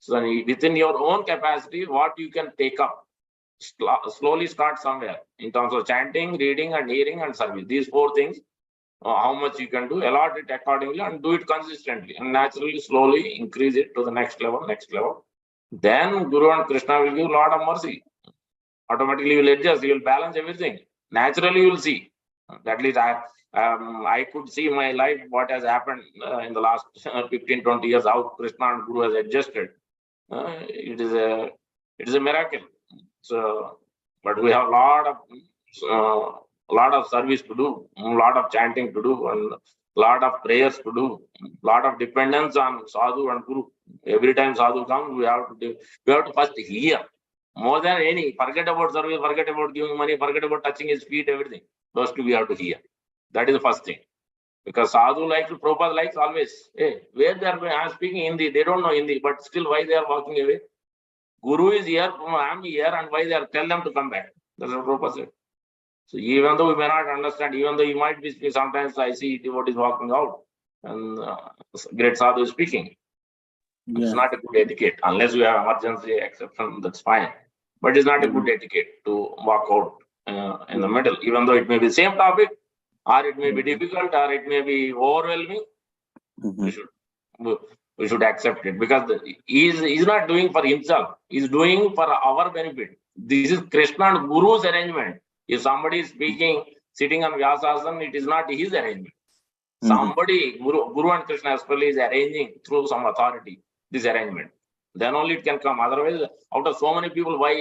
A: So within your own capacity, what you can take up, slowly start somewhere in terms of chanting, reading, and hearing and service. These four things, how much you can do, allot it accordingly and do it consistently, and naturally, slowly increase it to the next level. Then Guru and Krishna will give a lot of mercy. Automatically, you will adjust, you will balance everything. Naturally, you will see. At least I could see my life, what has happened in the last 15-20 years, how Krishna and Guru has adjusted. It is a miracle. So, but we have a lot of service to do, a lot of chanting to do, and a lot of prayers to do, a lot of dependence on Sadhu and Guru. Every time Sadhu comes, we have to first hear. More than any, forget about service, forget about giving money, forget about touching his feet, everything. Those two we have to hear. That is the first thing. Because Sadhu likes, Prabhupada likes always. Hey, where they are speaking Hindi, they don't know Hindi, but still why they are walking away? Guru is here, I am here, and why they are, tell them to come back. That's what Prabhupada said. So even though we may not understand, even though you might be speaking, sometimes I see devotees walking out, and great Sadhu is speaking. Yeah. It's not a good etiquette, unless you have emergency exception, that's fine. But it's not a good etiquette to walk out in the middle, even though it may be the same topic, or it may be difficult, or it may be overwhelming. We should accept it, because he's not doing for himself, he's doing for our benefit. This is Krishna and Guru's arrangement. If somebody is speaking, sitting on Vyasasana, it is not his arrangement. Somebody, Guru and Krishna especially, is arranging through some authority this arrangement. Then only it can come. Otherwise, out of so many people, why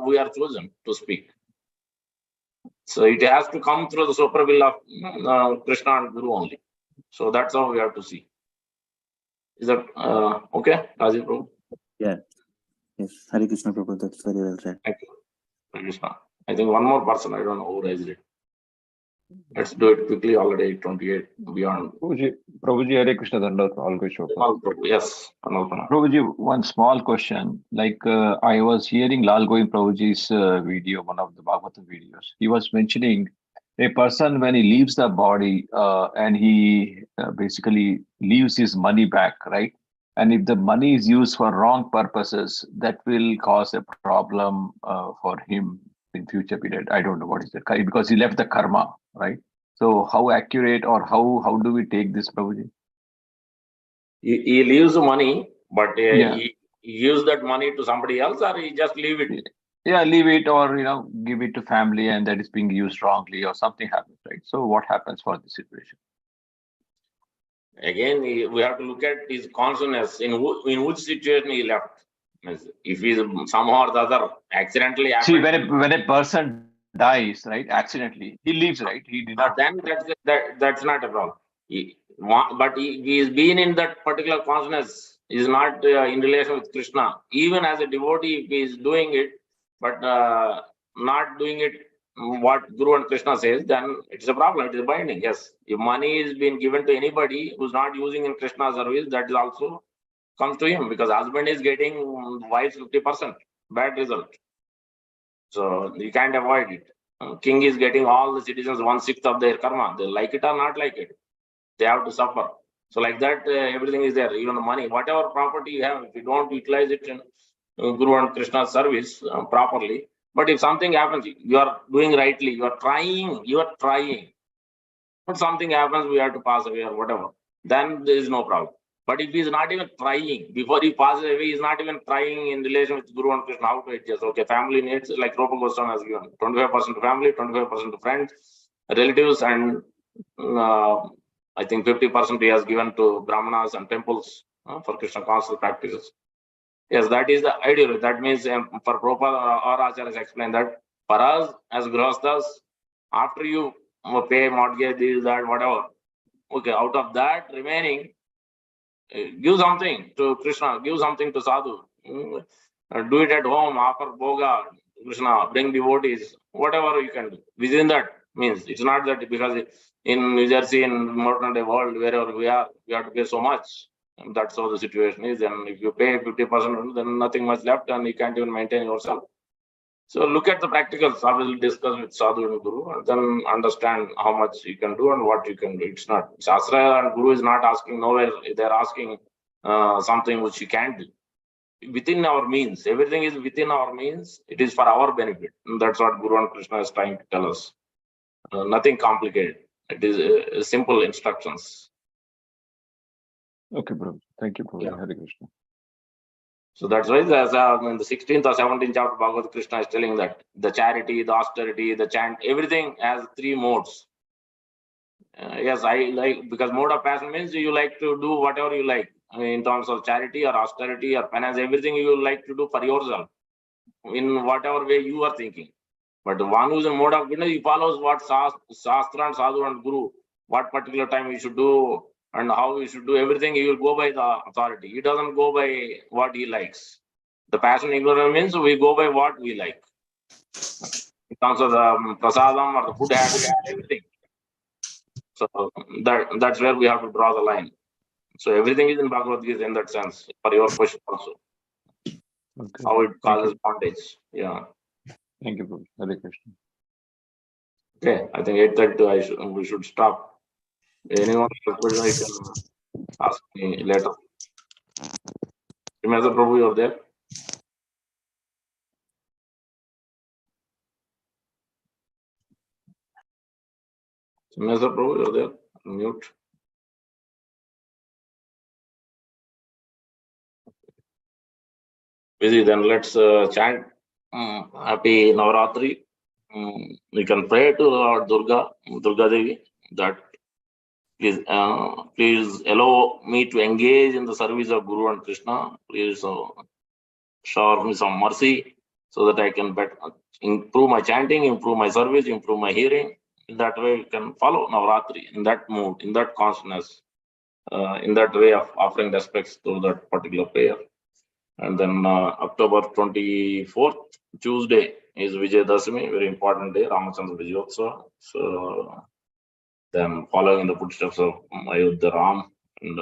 A: we are chosen to speak? So it has to come through the super will of Krishna and Guru only. So that's how we have to see. Is that okay, Rajiv Prabhu?
D: Yeah. Yes. Hare Krishna Prabhu. That's very well said.
A: Thank you. Hare Krishna. I think one more person. I don't know who raised it. Let's do it quickly. Already 28 beyond.
E: Prabhuji, Hare Krishna Dandavat, all good show.
A: Yes.
E: Prabhuji, one small question. Like I was hearing Lal Govind Prabhuji's video, one of the Bhagavatam videos. He was mentioning a person when he leaves the body and he basically leaves his money back, right? And if the money is used for wrong purposes, that will cause a problem for him in future period. I don't know what is it, because he left the karma, right? So how accurate, or how do we take this, Prabhuji?
A: He leaves the money, but he gives that money to somebody else, or he just leave it?
E: Yeah, leave it, or give it to family, and that is being used wrongly, or something happens, right? So what happens for this situation?
A: Again, we have to look at his consciousness, in which situation he left. If he's somehow or the other accidentally happened.
E: See, when a person dies, right, accidentally, he leaves, right? He did not.
A: Then that's not a problem. But he's been in that particular consciousness, is not in relation with Krishna. Even as a devotee, if he is doing it, but not doing it what Guru and Krishna says, then it's a problem. It is binding. Yes. If money is being given to anybody who's not using in Krishna service, that is also comes to him, because husband is getting wife's 50%. Bad result. So you can't avoid it. King is getting all the citizens 1/6 of their karma. They like it or not like it. They have to suffer. So like that, everything is there. Even the money, whatever property you have, if you don't utilize it in Guru and Krishna's service properly, but if something happens, you are doing rightly, you are trying, but something happens, we have to pass away or whatever, then there is no problem. But if he is not even trying, before he passes away, he is not even trying in relation with Guru and Krishna, how to adjust. Okay, family needs, like Rupa Goswami has given, 25% to family, 25% to friends, relatives, and I think 50% he has given to Brahmanas and temples for Krishna conscious practices. Yes, that is the ideal. That means for Prabhupada or Acharyas explain that for us as Grihasthas, after you pay mortgage, this, that, whatever, okay, out of that remaining, give something to Krishna, give something to Sadhu, do it at home, offer Bhoga, Krishna, bring devotees, whatever you can do. Within that means, it's not that because in New Jersey, in modern day world, wherever we are, we have to pay so much. And that's how the situation is. And if you pay 50%, then nothing much left, and you can't even maintain yourself. So look at the practicals. I will discuss with Sadhu and Guru, and then understand how much you can do and what you can do. It's not Shastra and Guru is not asking nowhere. They're asking something which you can't do. Within our means, everything is within our means. It is for our benefit. And that's what Guru and Krishna is trying to tell us. Nothing complicated. It is simple instructions.
E: Okay, bro. Thank you, Prabhuji.
A: Yeah.
E: Hare Krishna.
A: So that's why in the 16th or 17th chapter, Bhagavad Krishna is telling that the charity, the austerity, the chant, everything has 3 modes. Yes, I like, because mode of passion means you like to do whatever you like. I mean, in terms of charity or austerity or penance, everything you like to do for yourself in whatever way you are thinking. But the one who is in mode of goodness, he follows what Shastra and Sadhu and Guru, what particular time you should do and how you should do everything. He will go by the authority. He doesn't go by what he likes. The passion ignorance means we go by what we like. In terms of the prasadam or the food habit, everything. So that's where we have to draw the line. So everything is in Bhagavad Gita in that sense, for your question also.
E: Okay.
A: How it
E: Thank
A: causes
E: you.
A: bondage. Yeah.
E: Thank you, Prabhuji. Hare Krishna.
A: Okay, I think 8:30 we should stop. Anyone has a question, you can ask me later. Srimasa Prabhu, you're there? Srimasa Prabhu, you're there? Mute. Busy, then let's chant Happy Navaratri. We can pray to Lord Durga Devi, that please allow me to engage in the service of Guru and Krishna. Please shower me some mercy so that I can improve my chanting, improve my service, improve my hearing. In that way, we can follow Navaratri in that mood, in that consciousness, in that way of offering respects to that particular prayer. And then October 24th, Tuesday, is Vijayadashami, very important day, Ramachandra Vijayotsav. So then following the footsteps of Ayodhya Ram, and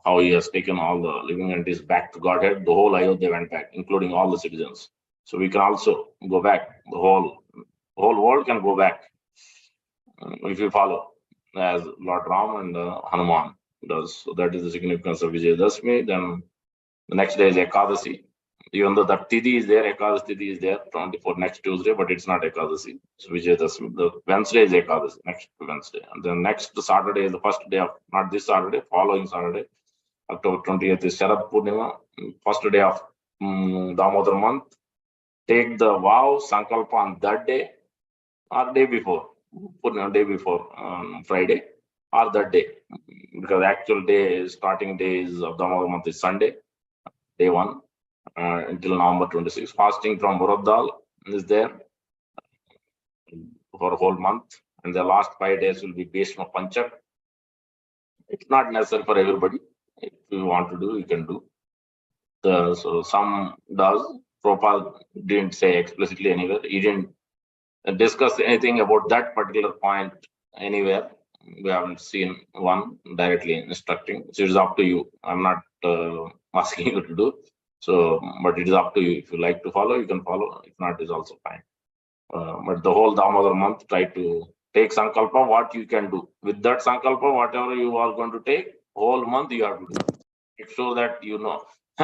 A: how he has taken all the living entities back to Godhead, the whole Ayodhya went back, including all the citizens. So we can also go back, the whole world can go back if we follow as Lord Ram and Hanuman does. So that is the significance of Vijayadashami. Then the next day is Ekadasi. Even though that Tithi is there, Ekadasi Tithi is there, 24 next Tuesday, but it's not Ekadasi. It's Vijayadashami. The Wednesday is Ekadasi, next Wednesday. And then next Saturday is the first day of, not this Saturday, following Saturday, October 20th is Sharad Purnima, first day of Damodar month. Take the vow, Sankalpa on that day or day before, Purnima, day before Friday or that day. Because actual day, starting days of Damodar month is Sunday, day 1. Until November 26. Fasting from Uradal is there for a whole month, and the last 5 days will be Bhishma Panchak. It's not necessary for everybody. If you want to do, you can do. So some does. Prabhupada didn't say explicitly anywhere. He didn't discuss anything about that particular point anywhere. We haven't seen one directly instructing. So it's up to you. I'm not asking you to do. So, but it is up to you. If you like to follow, you can follow. If not, it's also fine. But the whole Damodar month, try to take sankalpa what you can do. With that sankalpa, whatever you are going to take, whole month you have to do. Make sure that you know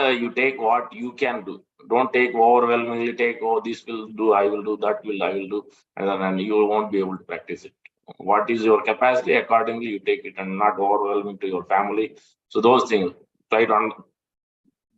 A: you take what you can do. Don't take overwhelmingly. Take, oh, this will do, I will do, that will I will do, and then you won't be able to practice it. What is your capacity? Accordingly, you take it, and not overwhelming to your family. So those things, try to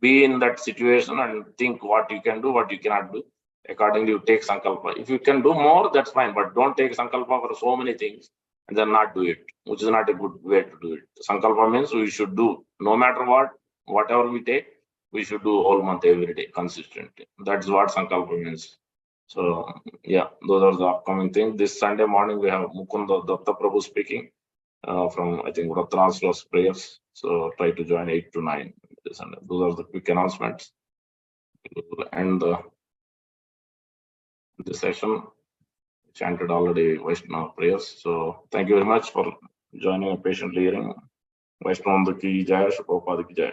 A: be in that situation and think what you can do, what you cannot do. Accordingly, you take sankalpa. If you can do more, that's fine, but don't take sankalpa for so many things and then not do it, which is not a good way to do it. Sankalpa means we should do, no matter what, whatever we take, we should do whole month every day consistently. That's what sankalpa means. So yeah, those are the upcoming things. This Sunday morning we have Mukunda Datta Prabhu speaking from, I think, Ratna's prayers. So try to join 8 to 9 this Sunday. Those are the quick announcements. And the session chanted already Vaishnava prayers. So thank you very much for joining and patiently hearing. Vaishnava ki jai, Prabhupada ki jai.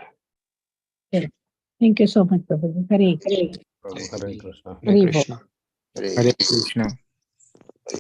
F: Thank you so much, Prabhuji. Hare
G: Hare Krishna.
F: Hare Bol.
G: Hare Krishna.